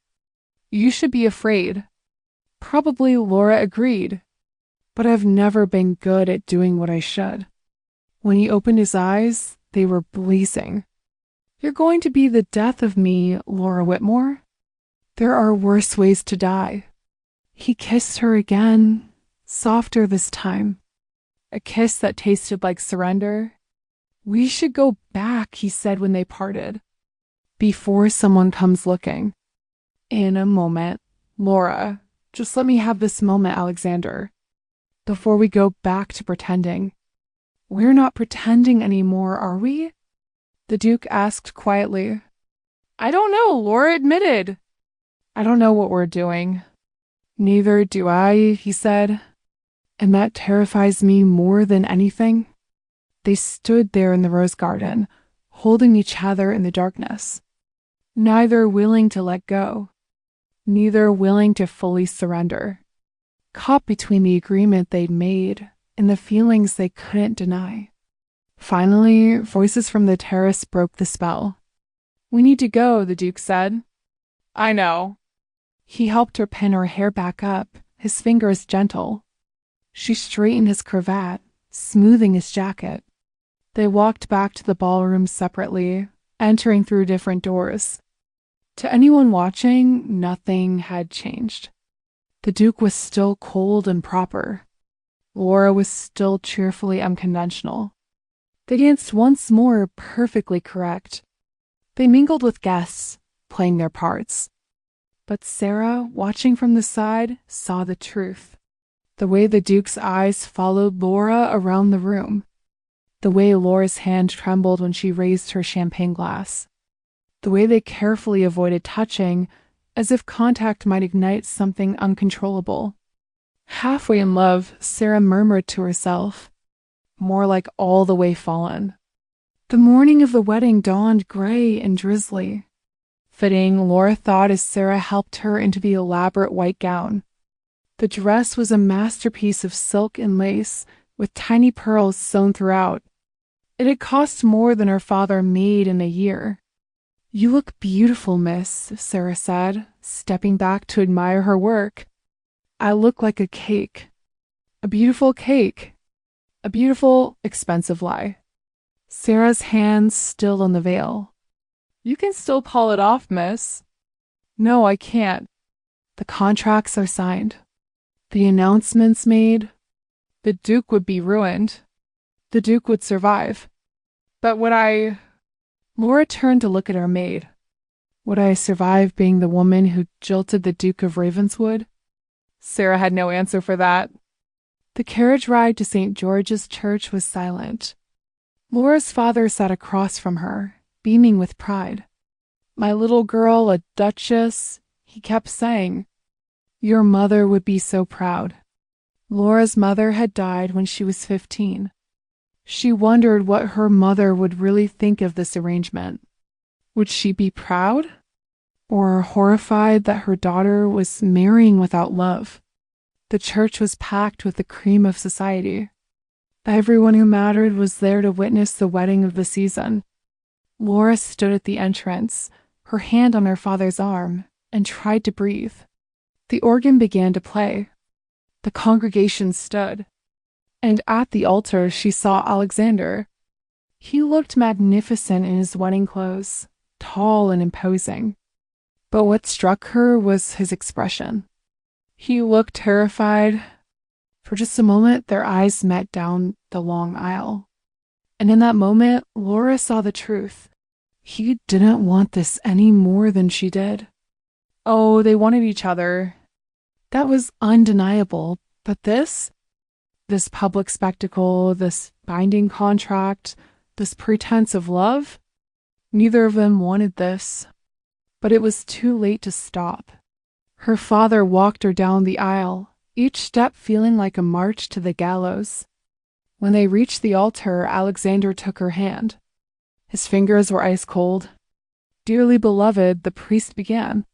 You should be afraid. Probably Laura agreed. But I've never been good at doing what I should. When he opened his eyes, they were blazing. You're going to be the death of me, Laura Whitmore. There are worse ways to die. He kissed her again, softer this time. A kiss that tasted like surrender. We should go back, he said when they parted. Before someone comes looking. In a moment, Laura, just let me have this moment, Alexander. Before we go back to pretending. We're not pretending anymore, are we? The Duke asked quietly. I don't know, Laura admitted. I don't know what we're doing. Neither do I, he said. And that terrifies me more than anything. They stood there in the rose garden, holding each other in the darkness. Neither willing to let go. Neither willing to fully surrender. Caught between the agreement they'd made and the feelings they couldn't deny. Finally, voices from the terrace broke the spell. "We need to go," the Duke said. "I know." He helped her pin her hair back up, his fingers gentle. She straightened his cravat, smoothing his jacket. They walked back to the ballroom separately, entering through different doors. To anyone watching, nothing had changed. The Duke was still cold and proper. Laura was still cheerfully unconventional. They danced once more, perfectly correct. They mingled with guests, playing their parts. But Sarah, watching from the side, saw the truth. The way the Duke's eyes followed Laura around the room. The way Laura's hand trembled when she raised her champagne glass. The way they carefully avoided touching, as if contact might ignite something uncontrollable. Halfway in love, Sarah murmured to herself, "More like all the way fallen." The morning of the wedding dawned gray and drizzly. Fitting, Laura thought as Sarah helped her into the elaborate white gown. The dress was a masterpiece of silk and lace, with tiny pearls sewn throughout. It had cost more than her father made in a year. "You look beautiful, miss," Sarah said, stepping back to admire her work. "I look like a cake. A beautiful cake. A beautiful, expensive lie." Sarah's hands still on the veil. "You can still pull it off, miss." "No, I can't. The contracts are signed. The announcements made. The Duke would be ruined. The Duke would survive. But would I—" Laura turned to look at her maid. "Would I survive being the woman who jilted the Duke of Ravenswood?" Sarah had no answer for that. The carriage ride to St. George's Church was silent. Laura's father sat across from her, beaming with pride. "My little girl, a duchess," he kept saying. "Your mother would be so proud." Laura's mother had died when she was 15. She wondered what her mother would really think of this arrangement. Would she be proud? Or horrified that her daughter was marrying without love? The church was packed with the cream of society. Everyone who mattered was there to witness the wedding of the season. Laura stood at the entrance, her hand on her father's arm, and tried to breathe. The organ began to play. The congregation stood. And at the altar she saw Alexander. He looked magnificent in his wedding clothes, tall and imposing. But what struck her was his expression. He looked terrified. For just a moment, their eyes met down the long aisle. And in that moment, Laura saw the truth. He didn't want this any more than she did. Oh, they wanted each other. That was undeniable. But this public spectacle, this binding contract, this pretense of love, neither of them wanted this. But it was too late to stop. Her father walked her down the aisle, each step feeling like a march to the gallows. When they reached the altar, Alexander took her hand. His fingers were ice cold. "Dearly beloved," the priest began,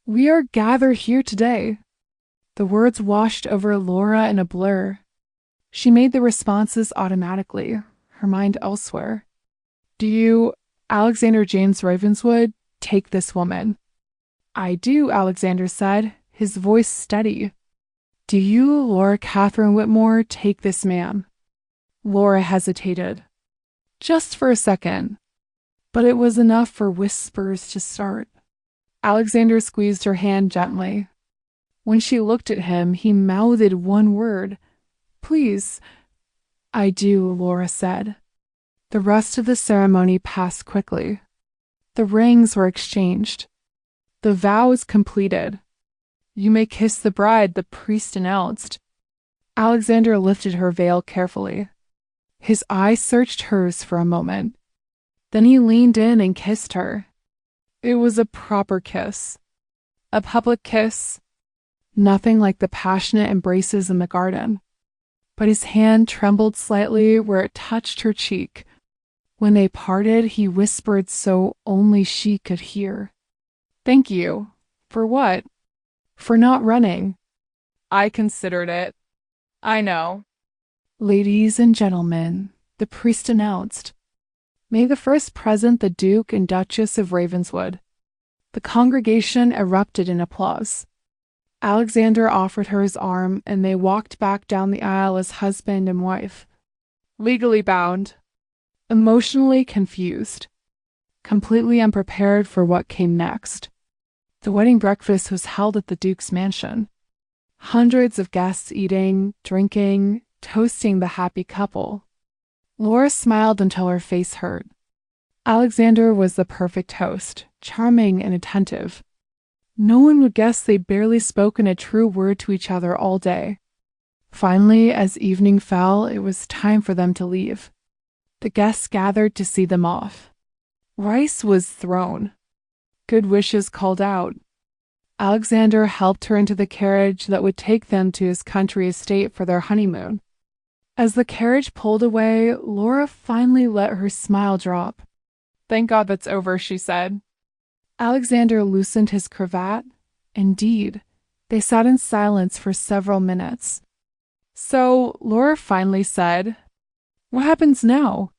"we are gathered here today." The words washed over Laura in a blur. She made the responses automatically, her mind elsewhere. "Do you, Alexander James Ravenswood, take this woman?" "I do," Alexander said, his voice steady. "Do you, Laura Catherine Whitmore, take this man?" Laura hesitated. Just for a second. But it was enough for whispers to start. Alexander squeezed her hand gently. When she looked at him, he mouthed one word. "Please." "I do," Laura said. The rest of the ceremony passed quickly. The rings were exchanged. The vows completed. "You may kiss the bride," the priest announced. Alexander lifted her veil carefully. His eyes searched hers for a moment. Then he leaned in and kissed her. It was a proper kiss. A public kiss. Nothing like the passionate embraces in the garden. But his hand trembled slightly where it touched her cheek. When they parted, he whispered so only she could hear. "Thank you." "For what?" "For not running." "I considered it. I know." Ladies and gentlemen, The priest announced, "May the first present the Duke and Duchess of Ravenswood." The congregation erupted in applause. Alexander offered her his arm, and they walked back down the aisle as husband and wife. Legally bound, emotionally confused, completely unprepared for what came next. The wedding breakfast was held at the Duke's mansion. Hundreds of guests eating, drinking, toasting the happy couple. Laura smiled until her face hurt. Alexander was the perfect host, charming and attentive. No one would guess they'd barely spoken a true word to each other all day. Finally, as evening fell, it was time for them to leave. The guests gathered to see them off. Rice was thrown. Good wishes called out. Alexander helped her into the carriage that would take them to his country estate for their honeymoon. As the carriage pulled away, Laura finally let her smile drop. "Thank God that's over," she said. Alexander loosened his cravat. Indeed, they sat in silence for several minutes. So Laura finally said, "What happens now?"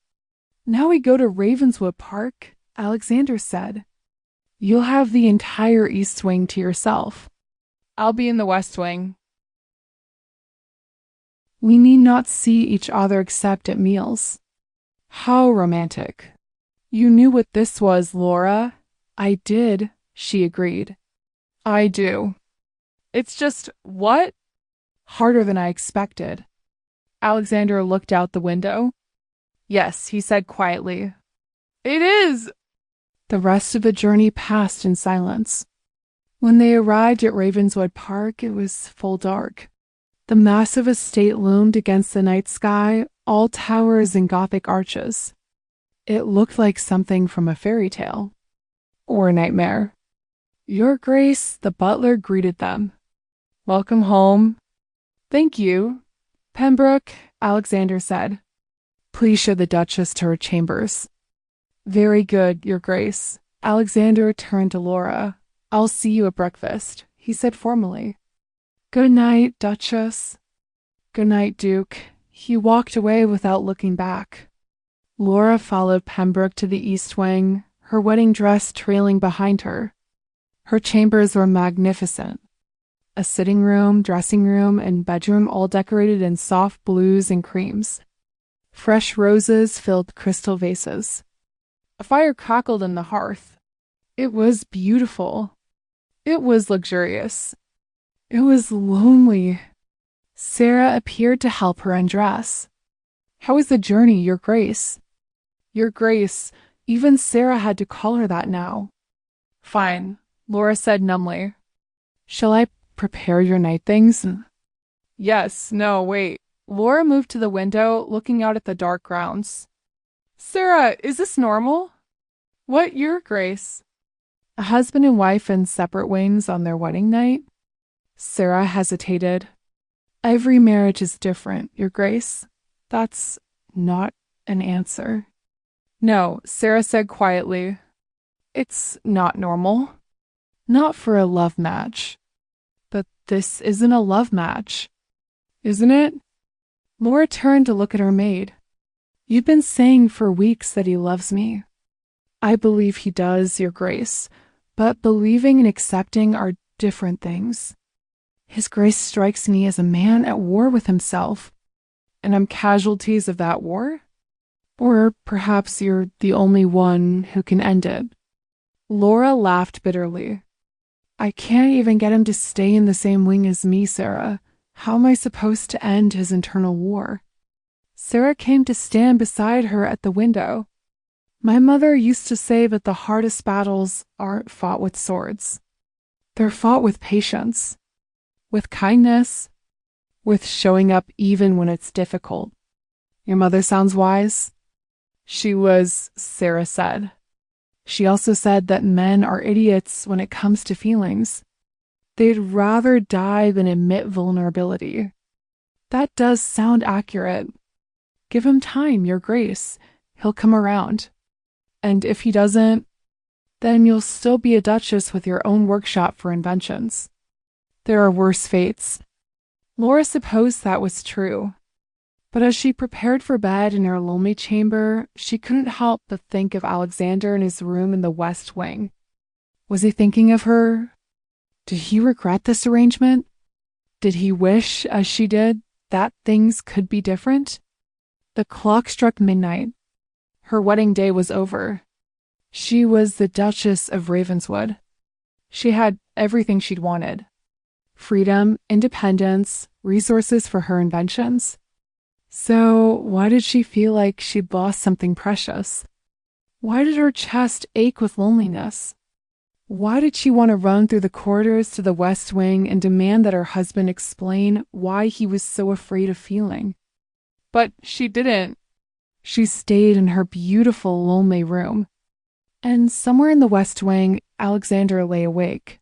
"Now we go to Ravenswood Park," Alexander said. "You'll have the entire East Wing to yourself. I'll be in the West Wing. We need not see each other except at meals." How romantic. "You knew what this was, Laura." "I did," she agreed. "I do. It's just, what?" "Harder than I expected." Alexander looked out the window. "Yes," he said quietly. "It is." The rest of the journey passed in silence. When they arrived at Ravenswood Park, it was full dark. The massive estate loomed against the night sky, all towers and Gothic arches. It looked like something from a fairy tale. Or a nightmare. "Your Grace," the butler greeted them. "Welcome home." "Thank you, Pembroke," Alexander said. "Please show the Duchess to her chambers." "Very good, Your Grace." Alexander turned to Laura. "I'll see you at breakfast," he said formally. "Good night, Duchess." "Good night, Duke." He walked away without looking back. Laura followed Pembroke to the East Wing, her wedding dress trailing behind her. Her chambers were magnificent. A sitting room, dressing room, and bedroom all decorated in soft blues and creams. Fresh roses filled crystal vases. A fire crackled in the hearth. It was beautiful. It was luxurious. It was lonely. Sarah appeared to help her undress. "How was the journey, Your Grace?" "Your Grace." Even Sarah had to call her that now. "Fine," Laura said numbly. "Shall I prepare your night things?" "Yes, no, wait." Laura moved to the window, looking out at the dark grounds. "Sarah, is this normal?" "What, Your Grace?" "A husband and wife in separate wings on their wedding night?" Sarah hesitated. "Every marriage is different, Your Grace." "That's not an answer." "No," Sarah said quietly. "It's not normal. Not for a love match." "But this isn't a love match." "Isn't it?" Laura turned to look at her maid. "You've been saying for weeks that he loves me." "I believe he does, Your Grace, but believing and accepting are different things. His Grace strikes me as a man at war with himself." "And I'm casualties of that war?" "Or perhaps you're the only one who can end it." Laura laughed bitterly. "I can't even get him to stay in the same wing as me, Sarah. How am I supposed to end his internal war?" Sarah came to stand beside her at the window. "My mother used to say that the hardest battles aren't fought with swords. They're fought with patience, with kindness, with showing up even when it's difficult." "Your mother sounds wise." "She was," Sarah said. "She also said that men are idiots when it comes to feelings. They'd rather die than admit vulnerability." "That does sound accurate." "Give him time, Your Grace. He'll come around. And if he doesn't, then you'll still be a duchess with your own workshop for inventions. There are worse fates." Laura supposed that was true. But as she prepared for bed in her lonely chamber, she couldn't help but think of Alexander in his room in the West Wing. Was he thinking of her? Did he regret this arrangement? Did he wish, as she did, that things could be different? The clock struck midnight. Her wedding day was over. She was the Duchess of Ravenswood. She had everything she'd wanted. Freedom, independence, resources for her inventions. So why did she feel like she'd lost something precious? Why did her chest ache with loneliness? Why did she want to run through the corridors to the West Wing and demand that her husband explain why he was so afraid of feeling? But she didn't. She stayed in her beautiful, lonely room. And somewhere in the West Wing, Alexander lay awake,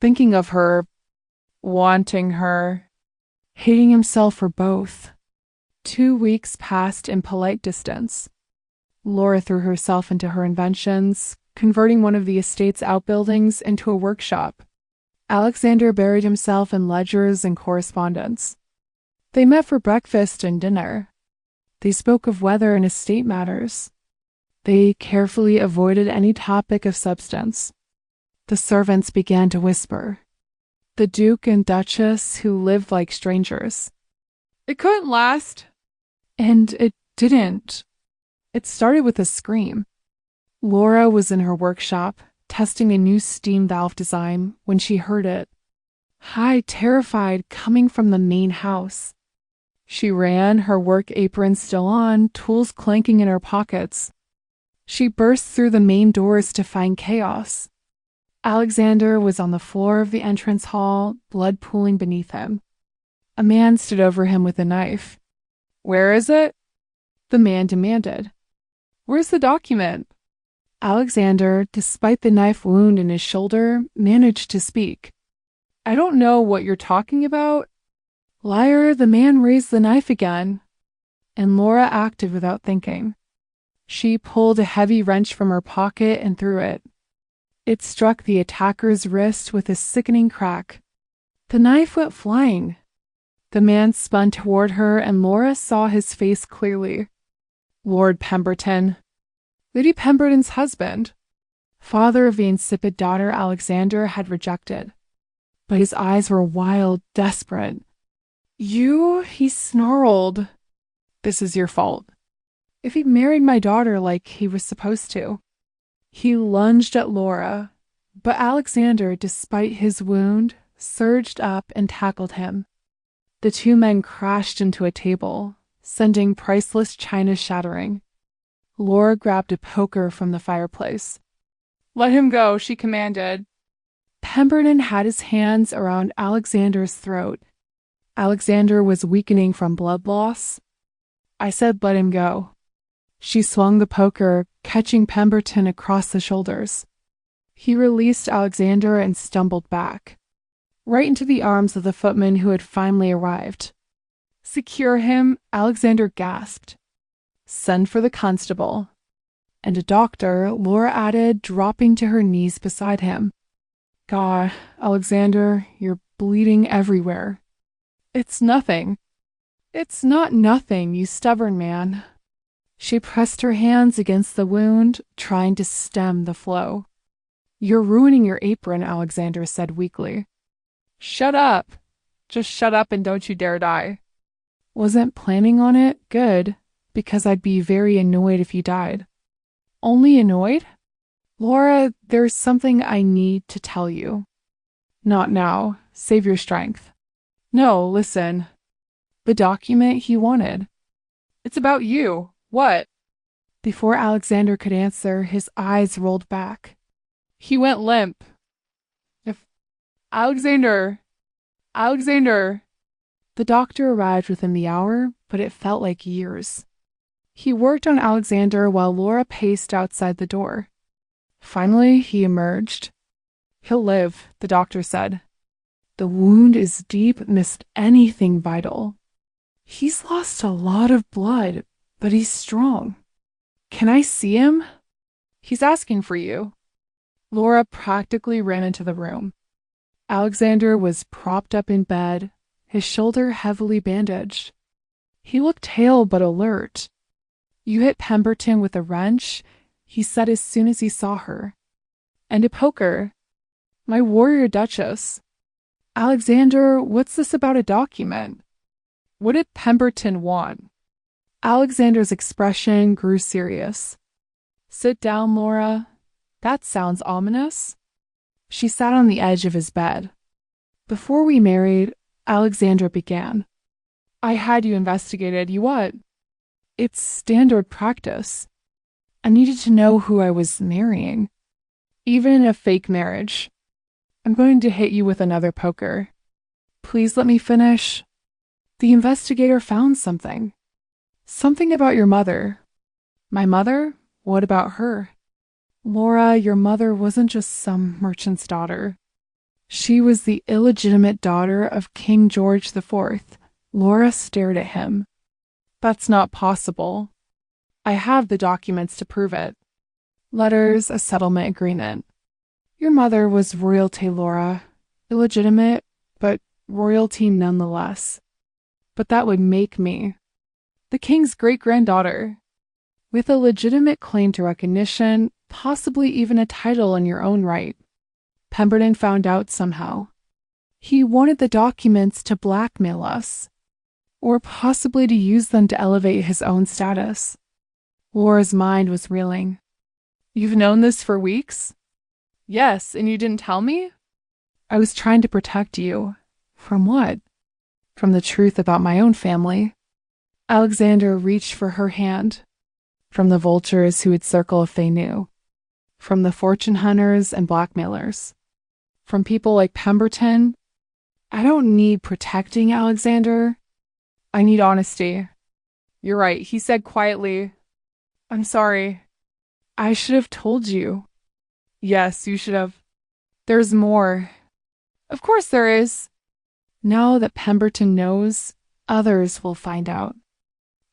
thinking of her, wanting her, hating himself for both. 2 weeks passed in polite distance. Laura threw herself into her inventions, converting one of the estate's outbuildings into a workshop. Alexander buried himself in ledgers and correspondence. They met for breakfast and dinner. They spoke of weather and estate matters. They carefully avoided any topic of substance. The servants began to whisper. The Duke and Duchess who lived like strangers. It couldn't last. And it didn't. It started with a scream. Laura was in her workshop, testing a new steam valve design, when she heard it. High, terrified, coming from the main house. She ran, her work apron still on, tools clanking in her pockets. She burst through the main doors to find chaos. Alexander was on the floor of the entrance hall, blood pooling beneath him. A man stood over him with a knife. Where is it? The man demanded. Where's the document? Alexander, despite the knife wound in his shoulder, managed to speak. I don't know what you're talking about. Liar, the man raised the knife again. And Laura acted without thinking. She pulled a heavy wrench from her pocket and threw it. It struck the attacker's wrist with a sickening crack. The knife went flying. The man spun toward her, and Laura saw his face clearly. Lord Pemberton. Lady Pemberton's husband. Father of the insipid daughter Alexander had rejected. But his eyes were wild, desperate. You, he snarled. This is your fault. If he married my daughter like he was supposed to. He lunged at Laura, but Alexander, despite his wound, surged up and tackled him. The two men crashed into a table, sending priceless china shattering. Laura grabbed a poker from the fireplace. Let him go, she commanded. Pemberton had his hands around Alexander's throat. Alexander was weakening from blood loss. I said let him go. She swung the poker, catching Pemberton across the shoulders. He released Alexander and stumbled back, right into the arms of the footman who had finally arrived. Secure him, Alexander gasped. Send for the constable. And a doctor, Laura added, dropping to her knees beside him. God, Alexander, you're bleeding everywhere. It's nothing. It's not nothing, you stubborn man. She pressed her hands against the wound, trying to stem the flow. You're ruining your apron, Alexander said weakly. Shut up. Just shut up and don't you dare die. Wasn't planning on it? Good, because I'd be very annoyed if you died. Only annoyed? Laura, there's something I need to tell you. Not now. Save your strength. No, listen. The document he wanted. It's about you. What? Before Alexander could answer, his eyes rolled back. He went limp. If Alexander. The doctor arrived within the hour, but it felt like years. He worked on Alexander while Laura paced outside the door. Finally, he emerged. He'll live, the doctor said. The wound is deep, missed anything vital. He's lost a lot of blood, but he's strong. Can I see him? He's asking for you. Laura practically ran into the room. Alexander was propped up in bed, his shoulder heavily bandaged. He looked pale but alert. You hit Pemberton with a wrench, he said as soon as he saw her. And a poker. My warrior duchess. Alexander, what's this about a document? What did Pemberton want? Alexander's expression grew serious. Sit down, Laura. That sounds ominous. She sat on the edge of his bed. Before we married, Alexandra began. I had you investigated. You what? It's standard practice. I needed to know who I was marrying. Even in a fake marriage. I'm going to hit you with another poker. Please let me finish. The investigator found something. Something about your mother. My mother? What about her? Laura, your mother wasn't just some merchant's daughter. She was the illegitimate daughter of King George IV. Laura stared at him. That's not possible. I have the documents to prove it. Letters, a settlement agreement. Your mother was royalty, Laura. Illegitimate, but royalty nonetheless. But that would make me the king's great-granddaughter, with a legitimate claim to recognition, possibly even a title in your own right. Pemberton found out somehow. He wanted the documents to blackmail us, or possibly to use them to elevate his own status. Laura's mind was reeling. You've known this for weeks? Yes, and you didn't tell me? I was trying to protect you. From what? From the truth about my own family. Alexander reached for her hand. From the vultures who would circle if they knew. From the fortune hunters and blackmailers. From people like Pemberton. I don't need protecting, Alexander. I need honesty. You're right, he said quietly. I'm sorry. I should have told you. Yes, you should have. There's more. Of course there is. Now that Pemberton knows, others will find out.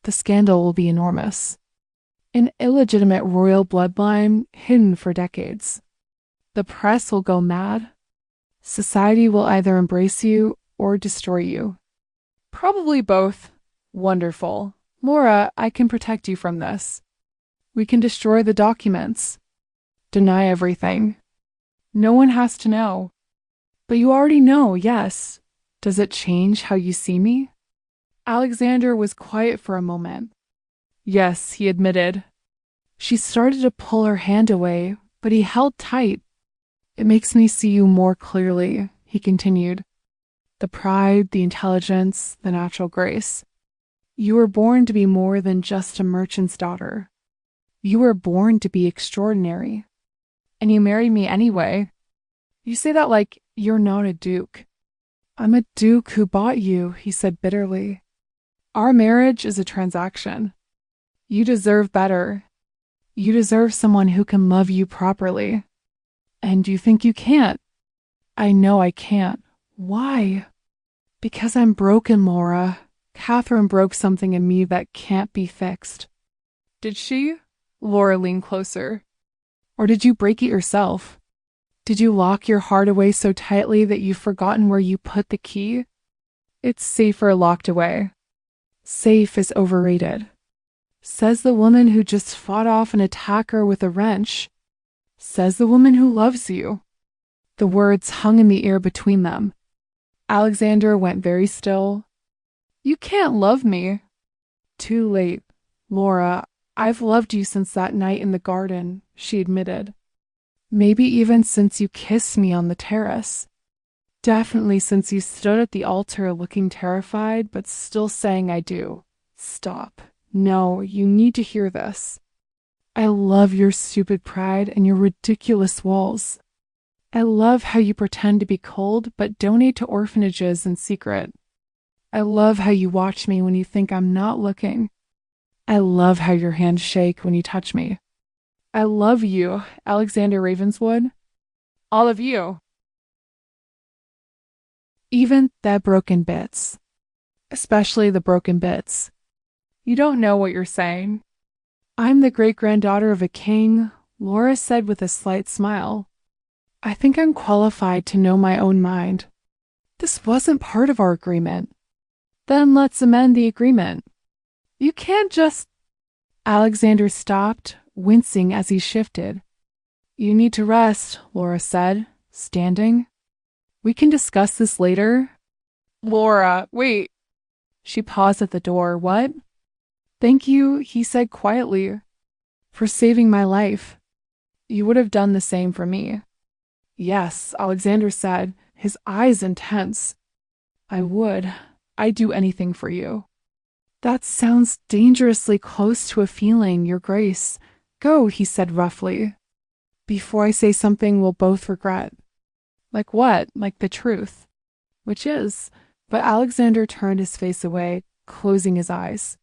The scandal will be enormous. An illegitimate royal bloodline hidden for decades. The press will go mad. Society will either embrace you or destroy you. Probably both. Wonderful. Laura, I can protect you from this. We can destroy the documents. Deny everything. No one has to know. But you already know, yes. Does it change how you see me? Alexander was quiet for a moment. Yes, he admitted. She started to pull her hand away, but he held tight. It makes me see you more clearly, he continued. The pride, the intelligence, the natural grace. You were born to be more than just a merchant's daughter. You were born to be extraordinary. And you married me anyway. You say that like you're not a duke. I'm a duke who bought you, he said bitterly. Our marriage is a transaction. You deserve better. You deserve someone who can love you properly. And you think you can't. I know I can't. Why? Because I'm broken, Laura. Catherine broke something in me that can't be fixed. Did she? Laura leaned closer. Or did you break it yourself? Did you lock your heart away so tightly that you've forgotten where you put the key? It's safer locked away. Safe is overrated. Says the woman who just fought off an attacker with a wrench. Says the woman who loves you. The words hung in the air between them. Alexander went very still. You can't love me. Too late. Laura, I've loved you since that night in the garden, she admitted. Maybe even since you kissed me on the terrace. Definitely since you stood at the altar looking terrified, but still saying I do. Stop. No, you need to hear this. I love your stupid pride and your ridiculous walls. I love how you pretend to be cold, but donate to orphanages in secret. I love how you watch me when you think I'm not looking. I love how your hands shake when you touch me. I love you, Alexander Ravenswood. All of you. Even the broken bits. Especially the broken bits. You don't know what you're saying. I'm the great-granddaughter of a king, Laura said with a slight smile. I think I'm qualified to know my own mind. This wasn't part of our agreement. Then let's amend the agreement. You can't just... Alexander stopped, wincing as he shifted. You need to rest, Laura said, standing. We can discuss this later. Laura, wait. She paused at the door. What? Thank you, he said quietly, for saving my life. You would have done the same for me. Yes, Alexander said, his eyes intense. I would. I'd do anything for you. That sounds dangerously close to a feeling, Your Grace. Go, he said roughly. Before I say something we'll both regret. Like what? Like the truth. Which is. But Alexander turned his face away, closing his eyes.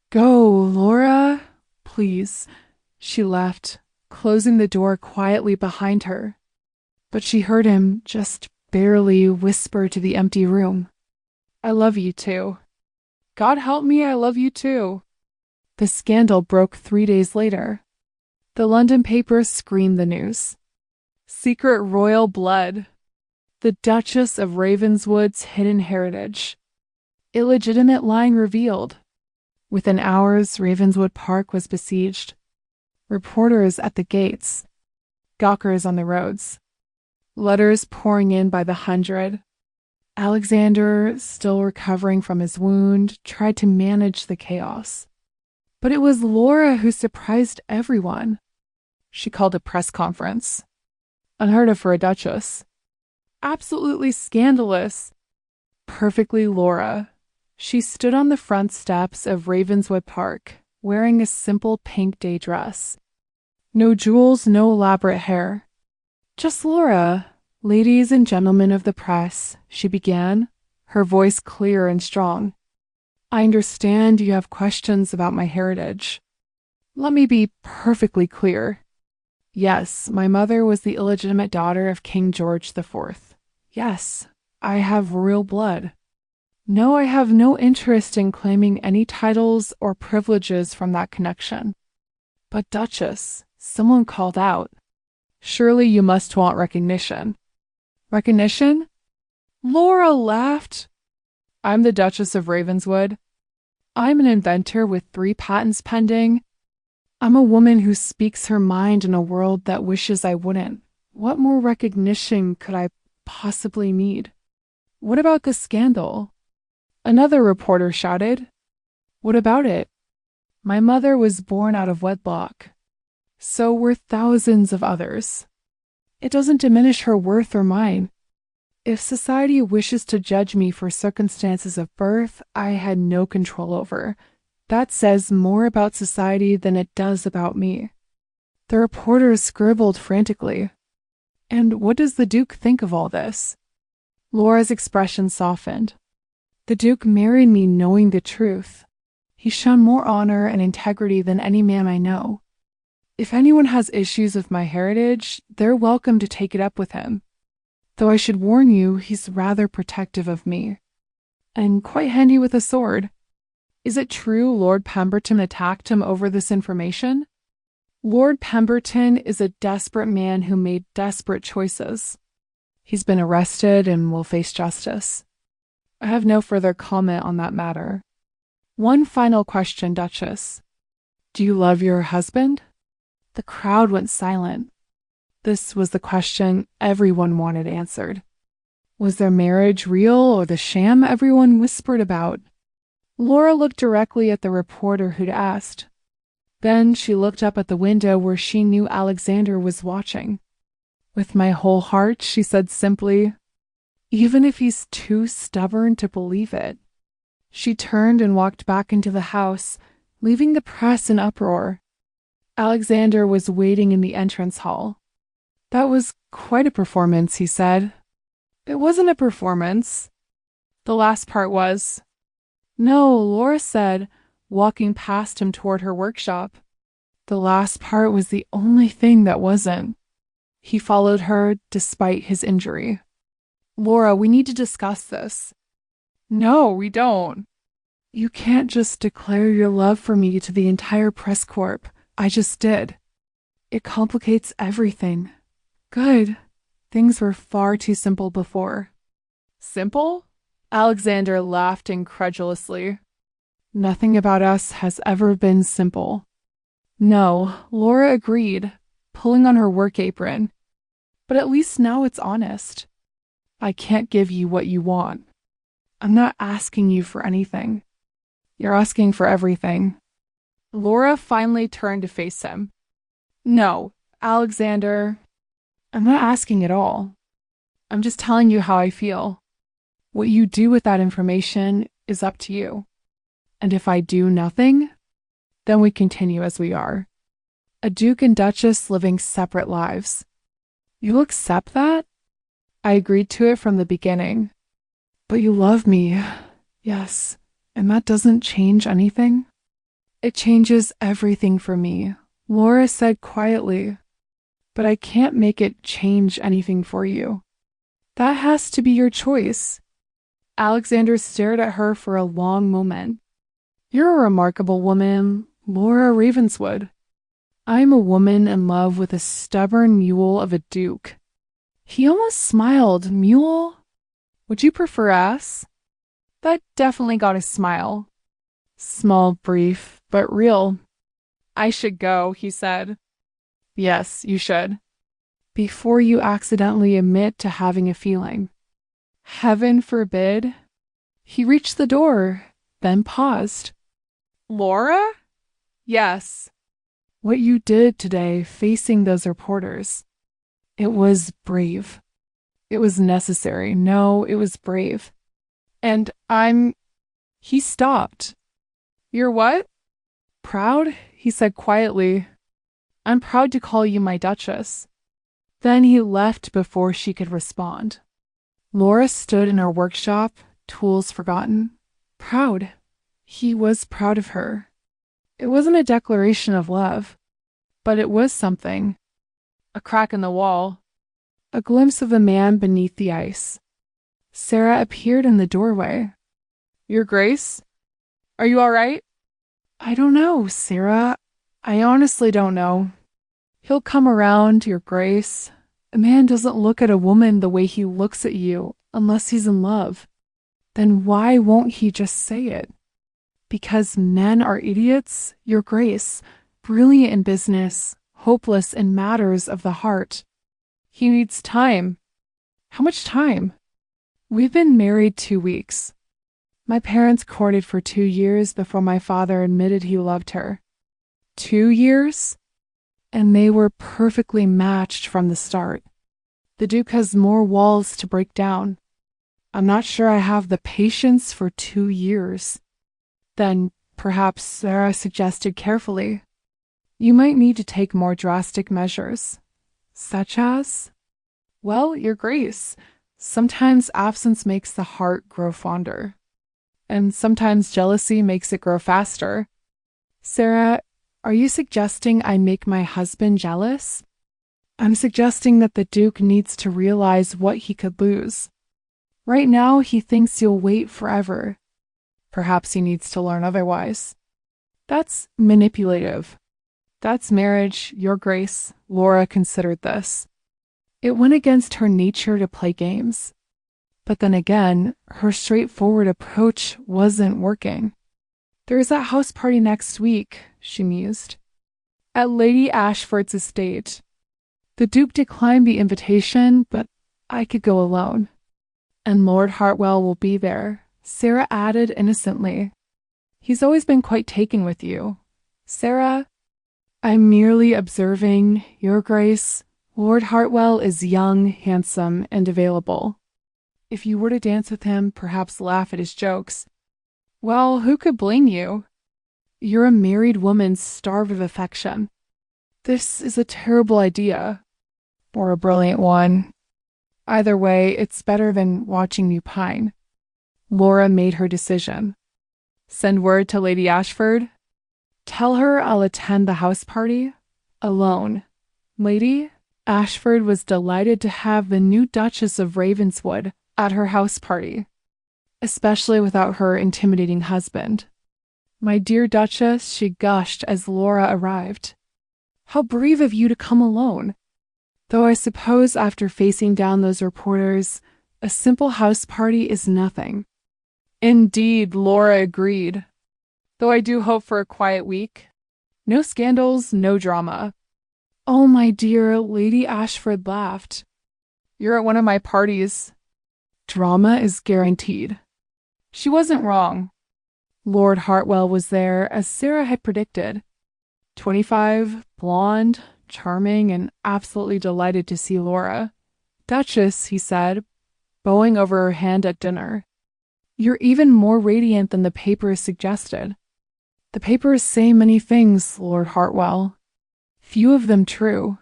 Go, Laura. Please. She left, closing the door quietly behind her. But she heard him, just barely, whisper to the empty room. I love you too. God help me, I love you too. The scandal broke 3 days later. The London papers screamed the news. Secret royal blood. The Duchess of Ravenswood's hidden heritage. Illegitimate line revealed. Within hours, Ravenswood Park was besieged. Reporters at the gates. Gawkers on the roads. Letters pouring in by the hundred. Alexander, still recovering from his wound, tried to manage the chaos. But it was Laura who surprised everyone. She called a press conference. Unheard of for a duchess. Absolutely scandalous. Perfectly Laura. She stood on the front steps of Ravenswood Park, wearing a simple pink day dress. No jewels, no elaborate hair. Just Laura. Ladies and gentlemen of the press, she began, her voice clear and strong. I understand you have questions about my heritage. Let me be perfectly clear. Yes, my mother was the illegitimate daughter of King George IV. Yes, I have royal blood. No, I have no interest in claiming any titles or privileges from that connection. But Duchess, someone called out. Surely you must want recognition. Recognition? Laura laughed. I'm the Duchess of Ravenswood. I'm an inventor with 3 patents pending. I'm a woman who speaks her mind in a world that wishes I wouldn't. What more recognition could I possibly need? What about the scandal? Another reporter shouted. What about it? My mother was born out of wedlock. So were thousands of others. It doesn't diminish her worth or mine. If society wishes to judge me for circumstances of birth I had no control over, that says more about society than it does about me. The reporters scribbled frantically. And what does the Duke think of all this? Laura's expression softened. The Duke married me knowing the truth. He shone more honor and integrity than any man I know. If anyone has issues with my heritage, they're welcome to take it up with him. Though I should warn you, he's rather protective of me. And quite handy with a sword. Is it true Lord Pemberton attacked him over this information? Lord Pemberton is a desperate man who made desperate choices. He's been arrested and will face justice. I have no further comment on that matter. One final question, Duchess. Do you love your husband? The crowd went silent. This was the question everyone wanted answered. Was their marriage real or the sham everyone whispered about? Laura looked directly at the reporter who'd asked. Then she looked up at the window where she knew Alexander was watching. With my whole heart, she said simply, even if he's too stubborn to believe it. She turned and walked back into the house, leaving the press in uproar. Alexander was waiting in the entrance hall. That was quite a performance, he said. It wasn't a performance. The last part was. No, Laura said, walking past him toward her workshop. The last part was the only thing that wasn't. He followed her despite his injury. Laura, we need to discuss this. No, we don't. You can't just declare your love for me to the entire press corps. I just did. It complicates everything. Good. Things were far too simple before. Simple? Alexander laughed incredulously. Nothing about us has ever been simple. No, Laura agreed, pulling on her work apron. But at least now it's honest. I can't give you what you want. I'm not asking you for anything. You're asking for everything. Laura finally turned to face him. No, Alexander, I'm not asking at all. I'm just telling you how I feel. What you do with that information is up to you. And if I do nothing, then we continue as we are. A duke and duchess living separate lives. You'll accept that? I agreed to it from the beginning. But you love me, yes, and that doesn't change anything? It changes everything for me, Laura said quietly. But I can't make it change anything for you. That has to be your choice. Alexander stared at her for a long moment. You're a remarkable woman, Laura Ravenswood. I'm a woman in love with a stubborn mule of a duke. He almost smiled. Mule? Would you prefer ass? That definitely got a smile. Small, brief, but real. I should go, he said. Yes, you should. Before you accidentally admit to having a feeling. Heaven forbid. He reached the door, then paused. Laura? Yes. What you did today facing those reporters. It was brave. It was necessary. No, it was brave. And He stopped. You're what? Proud? He said quietly. I'm proud to call you my Duchess. Then he left before she could respond. Laura stood in her workshop, tools forgotten. Proud. He was proud of her. It wasn't a declaration of love, but it was something. A crack in the wall. A glimpse of a man beneath the ice. Sarah appeared in the doorway. Your Grace? Are you all right? I don't know, Sarah. I honestly don't know. He'll come around, Your Grace. A man doesn't look at a woman the way he looks at you unless he's in love. Then why won't he just say it? Because men are idiots, Your Grace, brilliant in business, hopeless in matters of the heart. He needs time. How much time? We've been married 2 weeks. My parents courted for 2 years before my father admitted he loved her. 2 years? And they were perfectly matched from the start. The Duke has more walls to break down. I'm not sure I have the patience for 2 years. Then, perhaps, Sarah suggested carefully, you might need to take more drastic measures. Such as? Well, Your Grace, sometimes absence makes the heart grow fonder. And sometimes jealousy makes it grow faster. Sarah, are you suggesting I make my husband jealous? I'm suggesting that the Duke needs to realize what he could lose. Right now, he thinks you'll wait forever. Perhaps he needs to learn otherwise. That's manipulative. That's marriage, Your Grace. Laura considered this. It went against her nature to play games. But then again, her straightforward approach wasn't working. There's that house party next week, she mused. At Lady Ashford's estate. The Duke declined the invitation, but I could go alone. And Lord Hartwell will be there, Sarah added innocently. He's always been quite taken with you. Sarah, I'm merely observing, Your Grace. Lord Hartwell is young, handsome, and available. If you were to dance with him, perhaps laugh at his jokes. Well, who could blame you? You're a married woman starved of affection. This is a terrible idea. Or a brilliant one. Either way, it's better than watching you pine. Laura made her decision. Send word to Lady Ashford. Tell her I'll attend the house party alone. Lady Ashford was delighted to have the new Duchess of Ravenswood at her house party, especially without her intimidating husband. My dear Duchess, she gushed as Laura arrived. How brave of you to come alone. Though I suppose after facing down those reporters, a simple house party is nothing. Indeed, Laura agreed. though I do hope for a quiet week. No scandals, no drama. Oh, my dear, Lady Ashford laughed. You're at one of my parties. Drama is guaranteed. She wasn't wrong. Lord Hartwell was there, as Sarah had predicted. 25, blonde, charming, and absolutely delighted to see Laura. Duchess, he said, bowing over her hand at dinner. You're even more radiant than the papers suggested. The papers say many things, Lord Hartwell. Few of them true.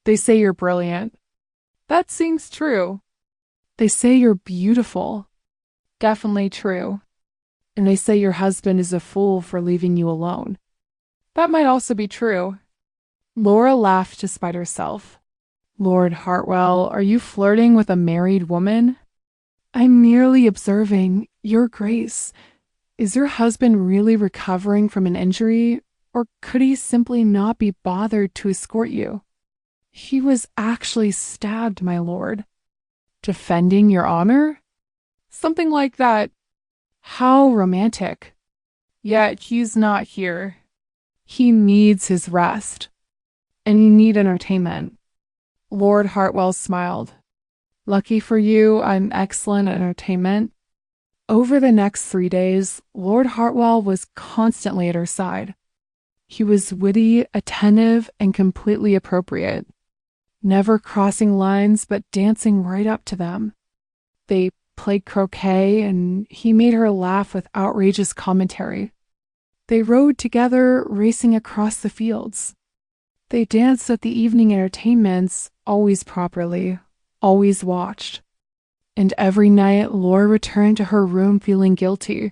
They say you're brilliant. That seems true. They say you're beautiful. Definitely true. And they say your husband is a fool for leaving you alone. That might also be true. Laura laughed despite herself. Lord Hartwell, are you flirting with a married woman? I'm merely observing, Your Grace. Is your husband really recovering from an injury, or could he simply not be bothered to escort you? He was actually stabbed, my lord. Defending your honor? Something like that. How romantic. Yet he's not here. He needs his rest. And you need entertainment. Lord Hartwell smiled. Lucky for you, I'm excellent at entertainment. Over the next 3 days, Lord Hartwell was constantly at her side. He was witty, attentive, and completely appropriate, never crossing lines but dancing right up to them. They played croquet, and he made her laugh with outrageous commentary. They rode together, racing across the fields. They danced at the evening entertainments, always properly, always watched. And every night, Laura returned to her room feeling guilty.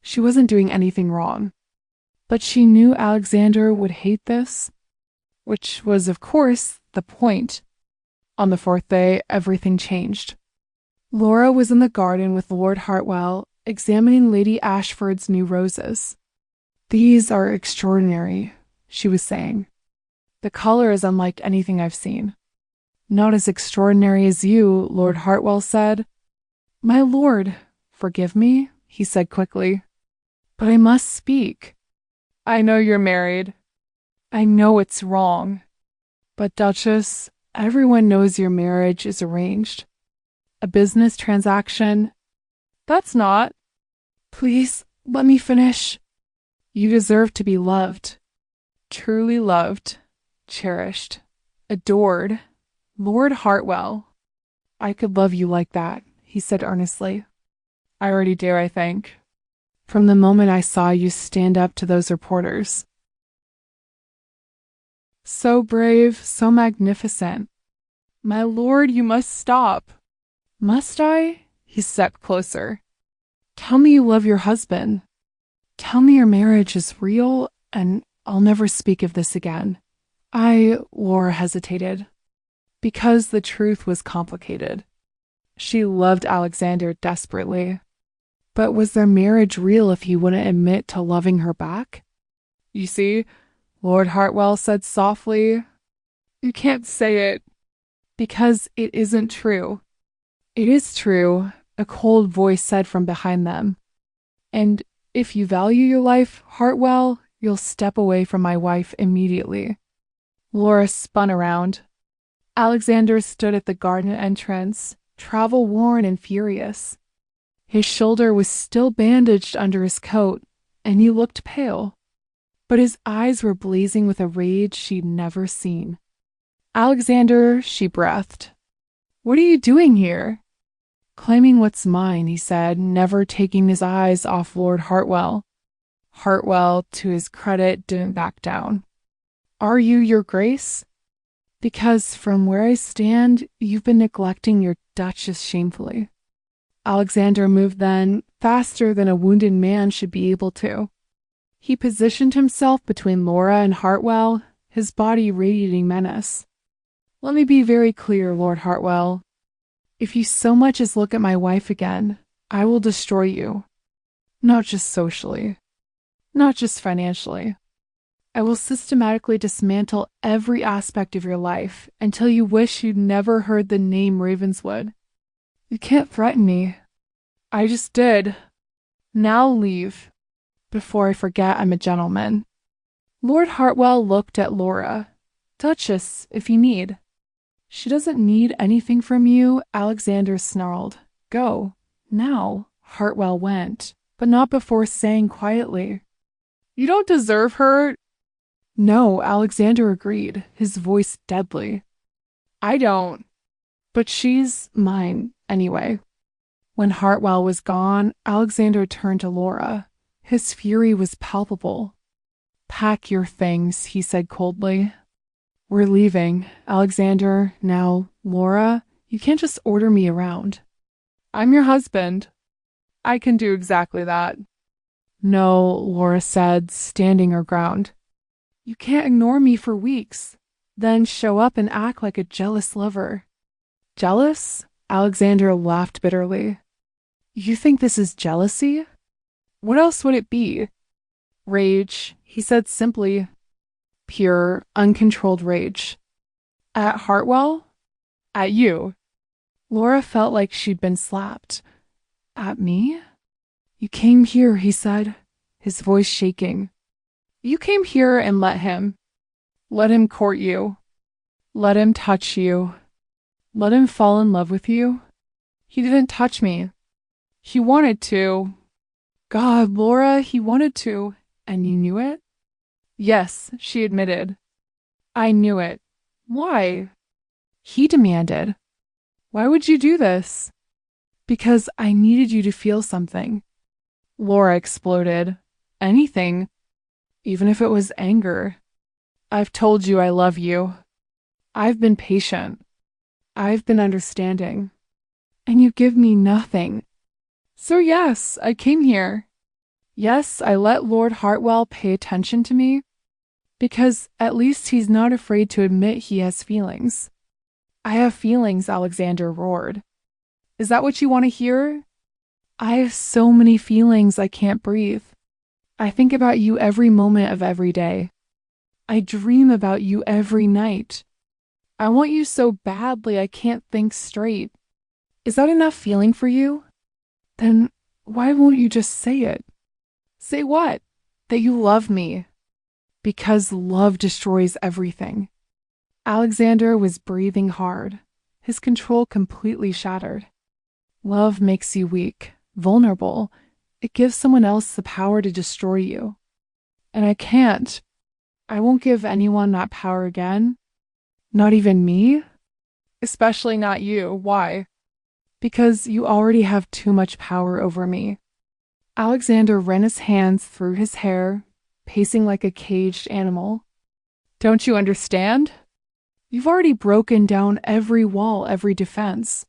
She wasn't doing anything wrong. But she knew Alexander would hate this, which was, of course, the point. On the 4th day, everything changed. Laura was in the garden with Lord Hartwell, examining Lady Ashford's new roses. These are extraordinary, she was saying. The color is unlike anything I've seen. Not as extraordinary as you, Lord Hartwell said. My lord, forgive me, he said quickly. But I must speak. I know you're married. I know it's wrong. But Duchess, everyone knows your marriage is arranged. A business transaction. That's not. Please, let me finish. You deserve to be loved. Truly loved. Cherished. Adored. Lord Hartwell. I could love you like that, he said earnestly. I already do, I think. From the moment I saw you stand up to those reporters. So brave, so magnificent. My lord, you must stop. Must I? He stepped closer. Tell me you love your husband. Tell me your marriage is real, and I'll never speak of this again. Laura hesitated. Because the truth was complicated. She loved Alexander desperately. But was their marriage real if he wouldn't admit to loving her back? You see, Lord Hartwell said softly, you can't say it. Because it isn't true. It is true, a cold voice said from behind them. And if you value your life, Hartwell, you'll step away from my wife immediately. Laura spun around. Alexander stood at the garden entrance, travel-worn and furious. His shoulder was still bandaged under his coat, and he looked pale. But his eyes were blazing with a rage she'd never seen. Alexander, she breathed. What are you doing here? Claiming what's mine, he said, never taking his eyes off Lord Hartwell. Hartwell, to his credit, didn't back down. Are you, your grace? Because from where I stand, you've been neglecting your duchess shamefully. Alexander moved then, faster than a wounded man should be able to. He positioned himself between Laura and Hartwell, his body radiating menace. Let me be very clear, Lord Hartwell. If you so much as look at my wife again, I will destroy you. Not just socially. Not just financially. I will systematically dismantle every aspect of your life until you wish you'd never heard the name Ravenswood. You can't threaten me. I just did. Now leave. Before I forget, I'm a gentleman. Lord Hartwell looked at Laura. Duchess, if you need. She doesn't need anything from you, Alexander snarled. Go. Now. Hartwell went, but not before saying quietly, You don't deserve her. No, Alexander agreed, his voice deadly. I don't. But she's mine, anyway. When Hartwell was gone, Alexander turned to Laura. His fury was palpable. Pack your things, he said coldly. We're leaving. Alexander, now, Laura, you can't just order me around. I'm your husband. I can do exactly that. No, Laura said, standing her ground. You can't ignore me for weeks, then show up and act like a jealous lover. Jealous? Alexander laughed bitterly. You think this is jealousy? What else would it be? Rage, he said simply. Pure, uncontrolled rage. At Hartwell? At you. Laura felt like she'd been slapped. At me? You came here, he said, his voice shaking. You came here and let him. Let him court you. Let him touch you. Let him fall in love with you. He didn't touch me. He wanted to. God, Laura, he wanted to. And you knew it? Yes, she admitted. I knew it. Why? He demanded. Why would you do this? Because I needed you to feel something. Laura exploded. Anything. Even if it was anger. I've told you I love you. I've been patient. I've been understanding. And you give me nothing. So yes, I came here. Yes, I let Lord Hartwell pay attention to me. Because at least he's not afraid to admit he has feelings. I have feelings, Alexander roared. Is that what you want to hear? I have so many feelings I can't breathe. I think about you every moment of every day. I dream about you every night. I want you so badly I can't think straight. Is that enough feeling for you? Then why won't you just say it? Say what? That you love me. Because love destroys everything. Alexander was breathing hard, his control completely shattered. Love makes you weak, vulnerable. It gives someone else the power to destroy you. And I can't. I won't give anyone that power again. Not even me. Especially not you. Why? Because you already have too much power over me. Alexander ran his hands through his hair, pacing like a caged animal. Don't you understand? You've already broken down every wall, every defense.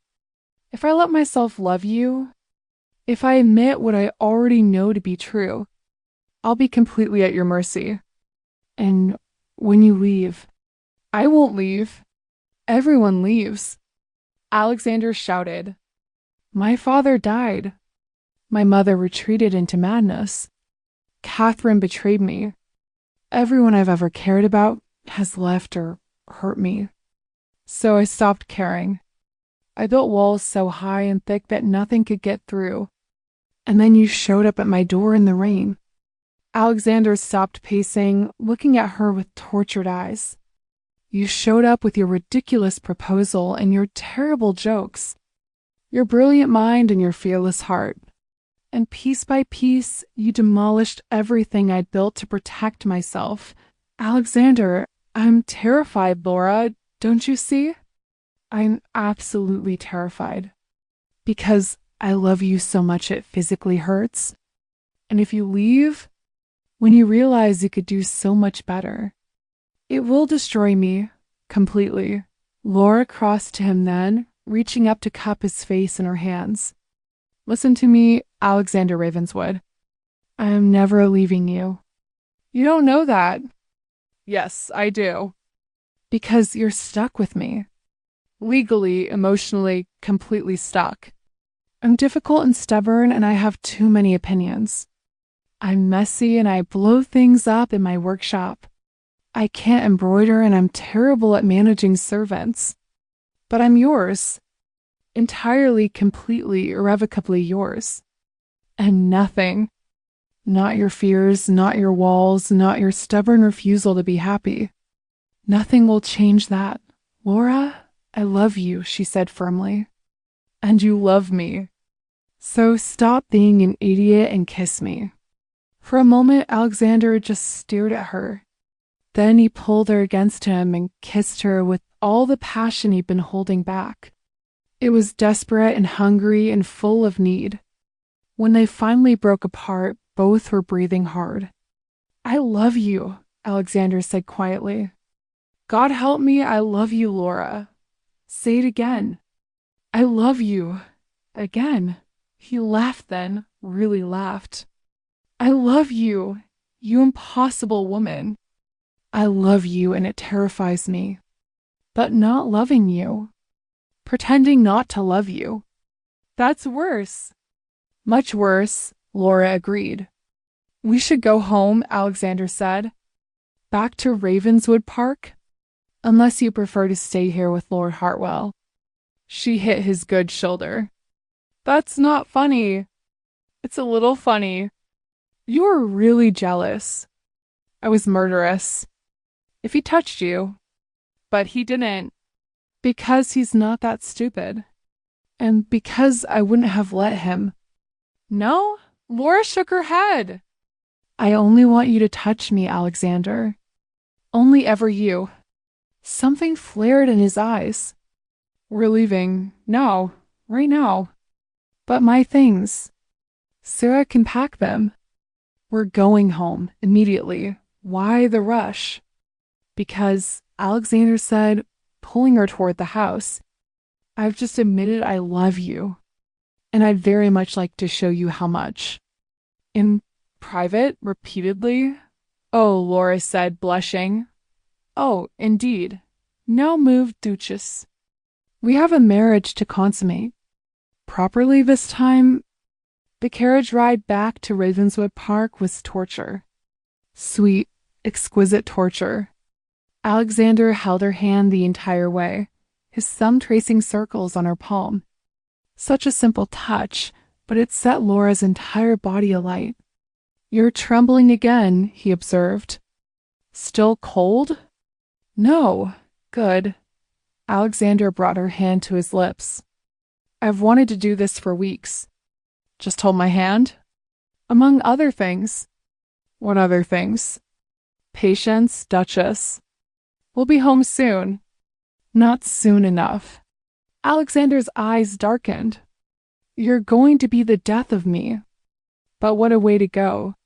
If I let myself love you, if I admit what I already know to be true, I'll be completely at your mercy. And when you leave, I won't leave. Everyone leaves. Alexander shouted. My father died. My mother retreated into madness. Catherine betrayed me. Everyone I've ever cared about has left or hurt me. So I stopped caring. I built walls so high and thick that nothing could get through. And then you showed up at my door in the rain. Alexander stopped pacing, looking at her with tortured eyes. You showed up with your ridiculous proposal and your terrible jokes, your brilliant mind and your fearless heart. And piece by piece, you demolished everything I'd built to protect myself. Alexander, I'm terrified, Laura. Don't you see? I'm absolutely terrified. Because I love you so much it physically hurts. And if you leave, when you realize you could do so much better, it will destroy me completely. Laura crossed to him then, reaching up to cup his face in her hands. Listen to me, Alexander Ravenswood. I am never leaving you. You don't know that. Yes, I do. Because you're stuck with me. Legally, emotionally, completely stuck. I'm difficult and stubborn, and I have too many opinions. I'm messy, and I blow things up in my workshop. I can't embroider, and I'm terrible at managing servants. But I'm yours. Entirely, completely, irrevocably yours. And nothing, Not your fears, not your walls, not your stubborn refusal to be happy. Nothing will change that. Laura, I love you, she said firmly. And you love me. So stop being an idiot and kiss me. For a moment, Alexander just stared at her. Then he pulled her against him and kissed her with all the passion he'd been holding back. It was desperate and hungry and full of need. When they finally broke apart, both were breathing hard. I love you, Alexander said quietly. God help me, I love you, Laura. Say it again. I love you. Again. He laughed then, really laughed. I love you, you impossible woman. I love you and it terrifies me. But not loving you. Pretending not to love you. That's worse. Much worse, Laura agreed. We should go home, Alexander said. Back to Ravenswood Park? Unless you prefer to stay here with Lord Hartwell. She hit his good shoulder. That's not funny. It's a little funny. You're really jealous. I was murderous. If he touched you. But he didn't. Because he's not that stupid. And because I wouldn't have let him. No? Laura shook her head. I only want you to touch me, Alexander. Only ever you. Something flared in his eyes. We're leaving. Now. Right now. But my things. Sarah can pack them. We're going home immediately. Why the rush? Because Alexander said, pulling her toward the house, I've just admitted I love you. And I'd very much like to show you how much. In private, repeatedly? Oh, Laura said, blushing. Oh, indeed. Now move, Duchess. We have a marriage to consummate. Properly this time. The carriage ride back to Ravenswood Park was torture. Sweet, exquisite torture. Alexander held her hand the entire way, his thumb tracing circles on her palm. Such a simple touch, but it set Laura's entire body alight. You're trembling again, he observed. Still cold? No. Good. Alexander brought her hand to his lips. I've wanted to do this for weeks. Just hold my hand? Among other things. What other things? Patience, Duchess. We'll be home soon. Not soon enough. Alexander's eyes darkened. You're going to be the death of me. But what a way to go.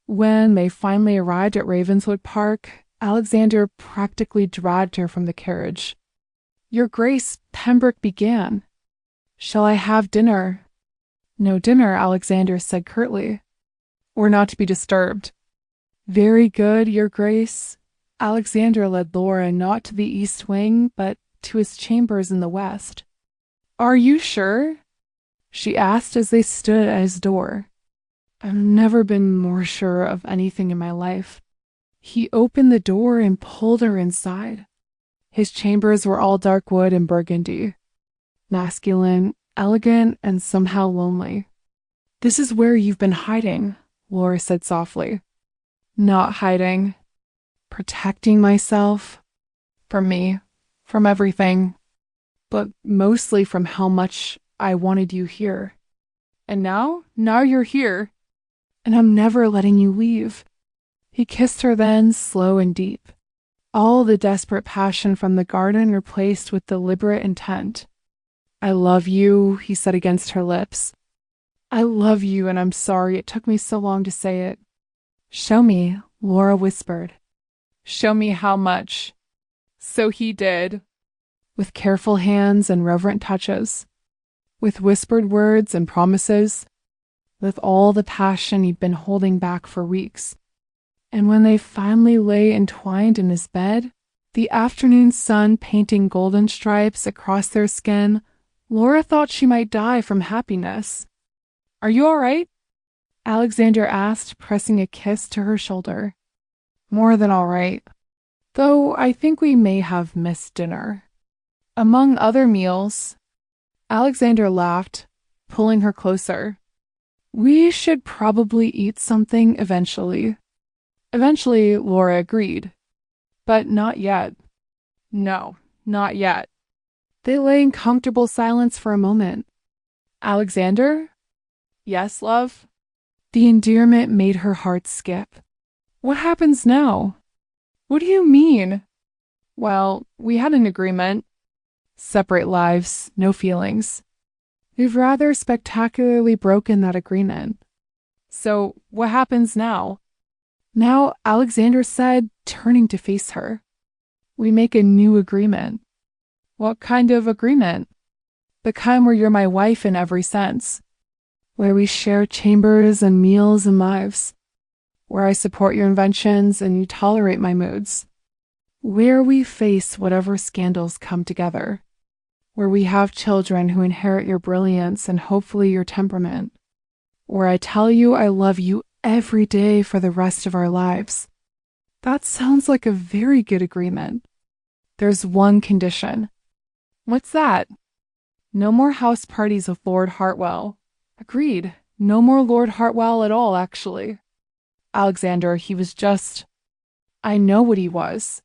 When they finally arrived at Ravenswood Park, Alexander practically dragged her from the carriage. Your Grace, Pembroke began. Shall I have dinner? No dinner, Alexander said curtly. We're not to be disturbed. Very good, Your Grace. Alexander led Laura not to the east wing, but to his chambers in the west. Are you sure? She asked as they stood at his door. I've never been more sure of anything in my life. He opened the door and pulled her inside. His chambers were all dark wood and burgundy. Masculine, elegant, and somehow lonely. This is where you've been hiding, Laura said softly. Not hiding. Protecting myself. From me. From everything. But mostly from how much I wanted you here. And now you're here. And I'm never letting you leave. He kissed her then, slow and deep. All the desperate passion from the garden replaced with deliberate intent. I love you, he said against her lips. I love you, and I'm sorry it took me so long to say it. Show me, Laura whispered. Show me how much. So he did. With careful hands and reverent touches. With whispered words and promises. With all the passion he'd been holding back for weeks. And when they finally lay entwined in his bed, the afternoon sun painting golden stripes across their skin, Laura thought she might die from happiness. Are you all right? Alexander asked, pressing a kiss to her shoulder. More than all right. Though I think we may have missed dinner. Among other meals. Alexander laughed, pulling her closer. We should probably eat something eventually. Eventually, Laura agreed. But not yet. No, not yet. They lay in comfortable silence for a moment. Alexander? Yes, love? The endearment made her heart skip. What happens now? What do you mean? Well, we had an agreement. Separate lives, no feelings. We've rather spectacularly broken that agreement. So, what happens now? Now, Alexander said, turning to face her. We make a new agreement. What kind of agreement? The kind where you're my wife in every sense. Where we share chambers and meals and lives. Where I support your inventions and you tolerate my moods. Where we face whatever scandals come together. Where we have children who inherit your brilliance and hopefully your temperament. Where I tell you I love you every day for the rest of our lives. That sounds like a very good agreement. There's one condition. What's that? No more house parties with Lord Hartwell. Agreed. No more Lord Hartwell at all, actually. Alexander, he was just... I know what he was.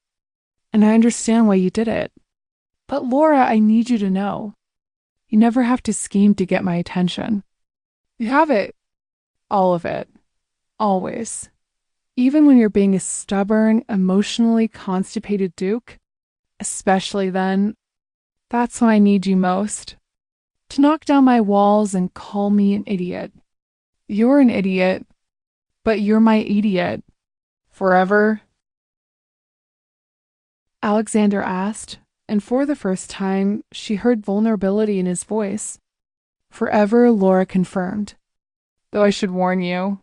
And I understand why you did it. But Laura, I need you to know. You never have to scheme to get my attention. You have it. All of it. Always. Even when you're being a stubborn, emotionally constipated duke. Especially then. That's when I need you most. To knock down my walls and call me an idiot. You're an idiot. But you're my idiot. Forever? Alexander asked, and for the first time, she heard vulnerability in his voice. Forever, Laura confirmed. Though I should warn you,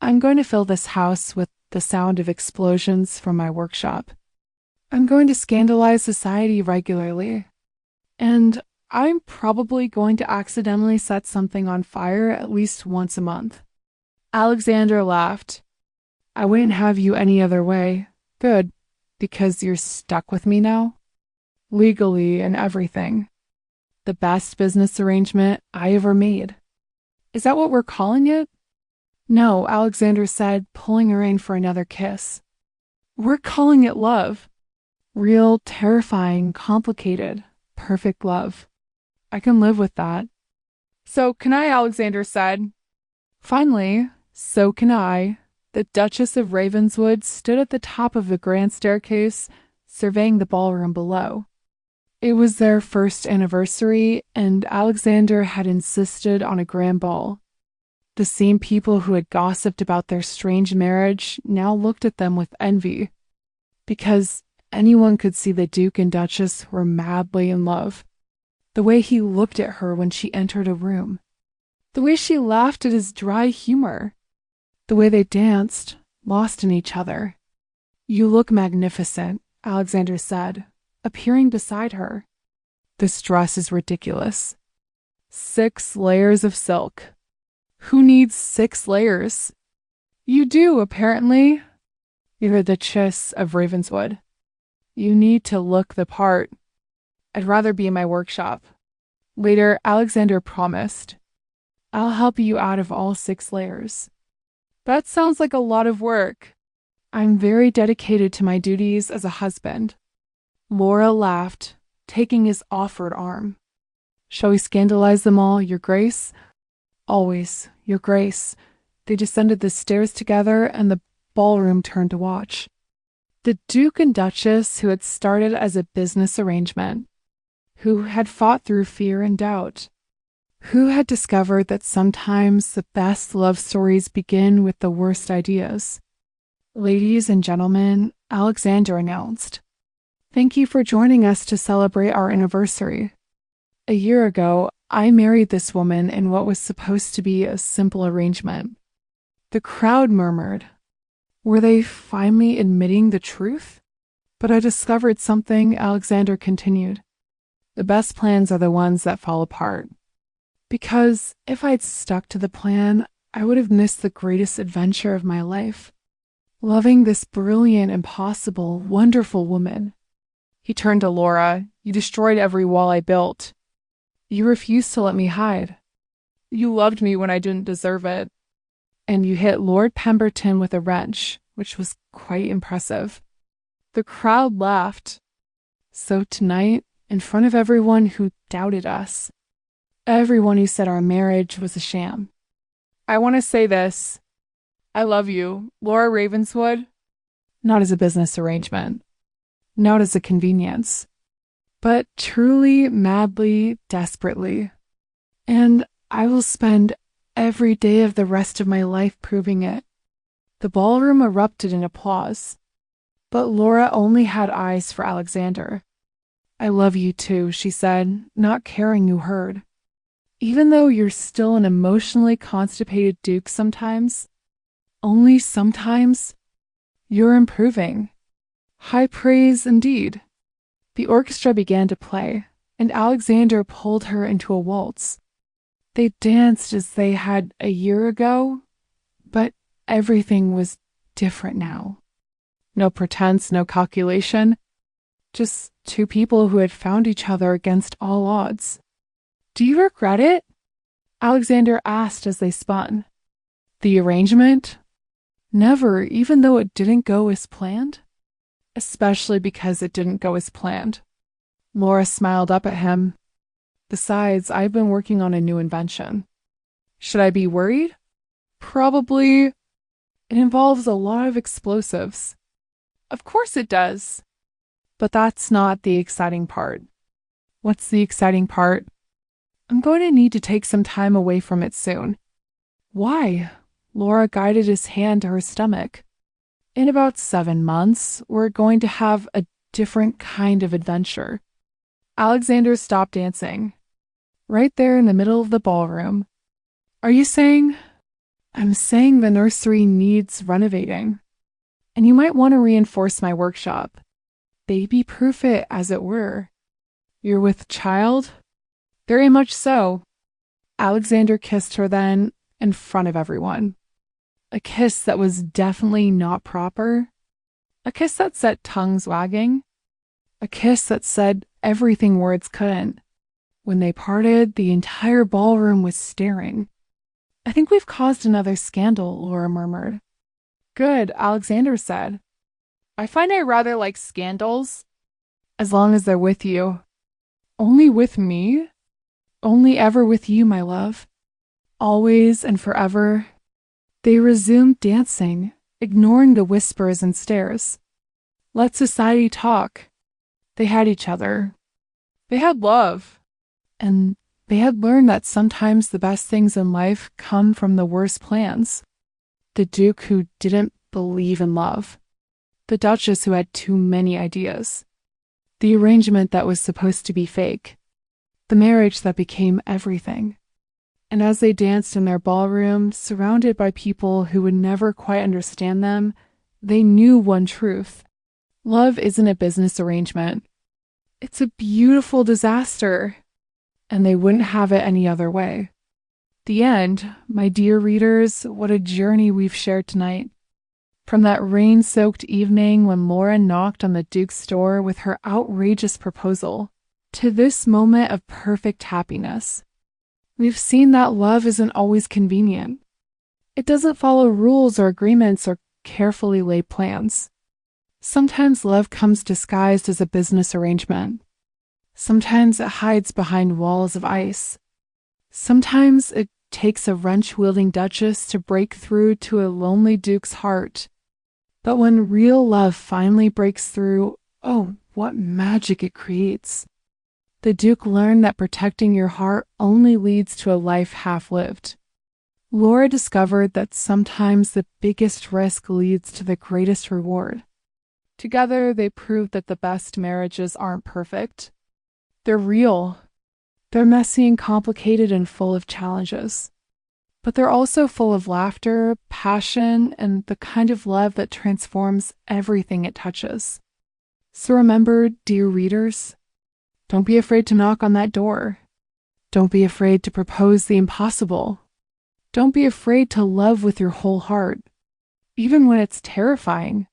I'm going to fill this house with the sound of explosions from my workshop. I'm going to scandalize society regularly. And I'm probably going to accidentally set something on fire at least once a month. Alexander laughed. I wouldn't have you any other way. Good, because you're stuck with me now? Legally and everything. The best business arrangement I ever made. Is that what we're calling it? No, Alexander said, pulling her in for another kiss. We're calling it love. Real, terrifying, complicated, perfect love. I can live with that. So can I, Alexander said. Finally, so can I. The Duchess of Ravenswood stood at the top of the grand staircase, surveying the ballroom below. It was their first anniversary, and Alexander had insisted on a grand ball. The same people who had gossiped about their strange marriage now looked at them with envy, because anyone could see the Duke and Duchess were madly in love. The way he looked at her when she entered a room. The way she laughed at his dry humor. The way they danced, lost in each other. You look magnificent, Alexander said, appearing beside her. This dress is ridiculous. 6 layers of silk. Who needs 6 layers? You do, apparently. You're the Duchess of Ravenswood. You need to look the part. I'd rather be in my workshop. Later, Alexander promised. I'll help you out of all 6 layers. That sounds like a lot of work. I'm very dedicated to my duties as a husband. Laura laughed, taking his offered arm. Shall we scandalize them all, Your Grace? Always, Your Grace. They descended the stairs together, and the ballroom turned to watch. The Duke and Duchess, who had started as a business arrangement, who had fought through fear and doubt, who had discovered that sometimes the best love stories begin with the worst ideas. Ladies and gentlemen, Alexander announced, thank you for joining us to celebrate our anniversary. A year ago, I married this woman in what was supposed to be a simple arrangement. The crowd murmured. Were they finally admitting the truth? But I discovered something, Alexander continued. The best plans are the ones that fall apart. Because if I'd stuck to the plan, I would have missed the greatest adventure of my life. Loving this brilliant, impossible, wonderful woman. He turned to Laura. You destroyed every wall I built. You refused to let me hide. You loved me when I didn't deserve it. And you hit Lord Pemberton with a wrench, which was quite impressive. The crowd laughed. So tonight, in front of everyone who doubted us, everyone who said our marriage was a sham, I want to say this. I love you, Laura Ravenswood. Not as a business arrangement, not as a convenience, but truly, madly, desperately. And I will spend every day of the rest of my life proving it. The ballroom erupted in applause, but Laura only had eyes for Alexander. I love you too, she said, not caring who heard. Even though you're still an emotionally constipated duke sometimes, only sometimes, you're improving. High praise indeed. The orchestra began to play, and Alexander pulled her into a waltz. They danced as they had a year ago, but everything was different now. No pretense, no calculation, just two people who had found each other against all odds. Do you regret it? Alexander asked as they spun. The arrangement? Never, even though it didn't go as planned. Especially because it didn't go as planned. Laura smiled up at him. Besides, I've been working on a new invention. Should I be worried? Probably. It involves a lot of explosives. Of course it does. But that's not the exciting part. What's the exciting part? I'm going to need to take some time away from it soon. Why? Laura guided his hand to her stomach. In about 7 months, we're going to have a different kind of adventure. Alexander stopped dancing. Right there in the middle of the ballroom. Are you saying? I'm saying the nursery needs renovating. And you might want to reinforce my workshop. Baby-proof it, as it were. You're with child? Very much so. Alexander kissed her then, in front of everyone. A kiss that was definitely not proper. A kiss that set tongues wagging. A kiss that said everything words couldn't. When they parted, the entire ballroom was staring. I think we've caused another scandal, Laura murmured. Good, Alexander said. I find I rather like scandals. As long as they're with you. Only with me? Only ever with you, my love. Always and forever. They resumed dancing, ignoring the whispers and stares. Let society talk. They had each other. They had love. And they had learned that sometimes the best things in life come from the worst plans. The Duke who didn't believe in love. The Duchess who had too many ideas. The arrangement that was supposed to be fake. The marriage that became everything. And as they danced in their ballroom, surrounded by people who would never quite understand them, they knew one truth. Love isn't a business arrangement. It's a beautiful disaster. And they wouldn't have it any other way. The end, my dear readers, what a journey we've shared tonight. From that rain-soaked evening when Laura knocked on the Duke's door with her outrageous proposal, to this moment of perfect happiness. We've seen that love isn't always convenient. It doesn't follow rules or agreements or carefully laid plans. Sometimes love comes disguised as a business arrangement. Sometimes it hides behind walls of ice. Sometimes it takes a wrench-wielding duchess to break through to a lonely duke's heart. But when real love finally breaks through, oh, what magic it creates. The Duke learned that protecting your heart only leads to a life half-lived. Laura discovered that sometimes the biggest risk leads to the greatest reward. Together, they proved that the best marriages aren't perfect. They're real. They're messy and complicated and full of challenges. But they're also full of laughter, passion, and the kind of love that transforms everything it touches. So remember, dear readers, don't be afraid to knock on that door. Don't be afraid to propose the impossible. Don't be afraid to love with your whole heart, even when it's terrifying.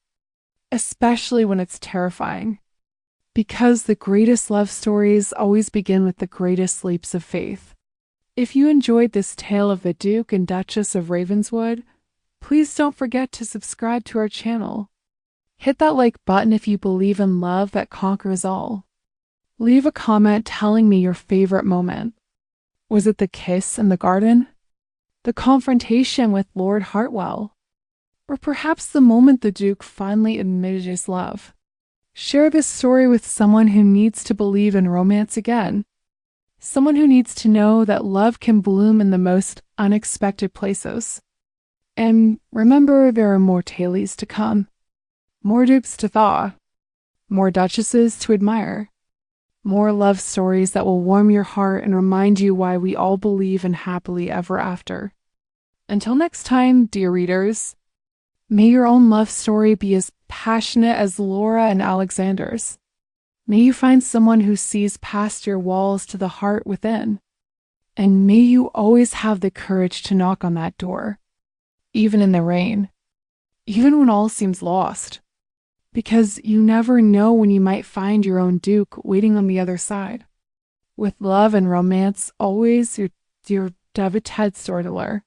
Especially when it's terrifying. Because the greatest love stories always begin with the greatest leaps of faith. If you enjoyed this tale of the Duke and Duchess of Ravenswood, please don't forget to subscribe to our channel. Hit that like button if you believe in love that conquers all. Leave a comment telling me your favorite moment. Was it the kiss in the garden? The confrontation with Lord Hartwell? Or perhaps the moment the Duke finally admitted his love? Share this story with someone who needs to believe in romance again. Someone who needs to know that love can bloom in the most unexpected places. And remember, there are more tales to come. More dupes to thaw. More duchesses to admire. More love stories that will warm your heart and remind you why we all believe in happily ever after. Until next time, dear readers, may your own love story be as passionate as Laura and Alexander's. May you find someone who sees past your walls to the heart within. And may you always have the courage to knock on that door, even in the rain, even when all seems lost. Because you never know when you might find your own Duke waiting on the other side. With love and romance, always your dear David Ted Sordeler.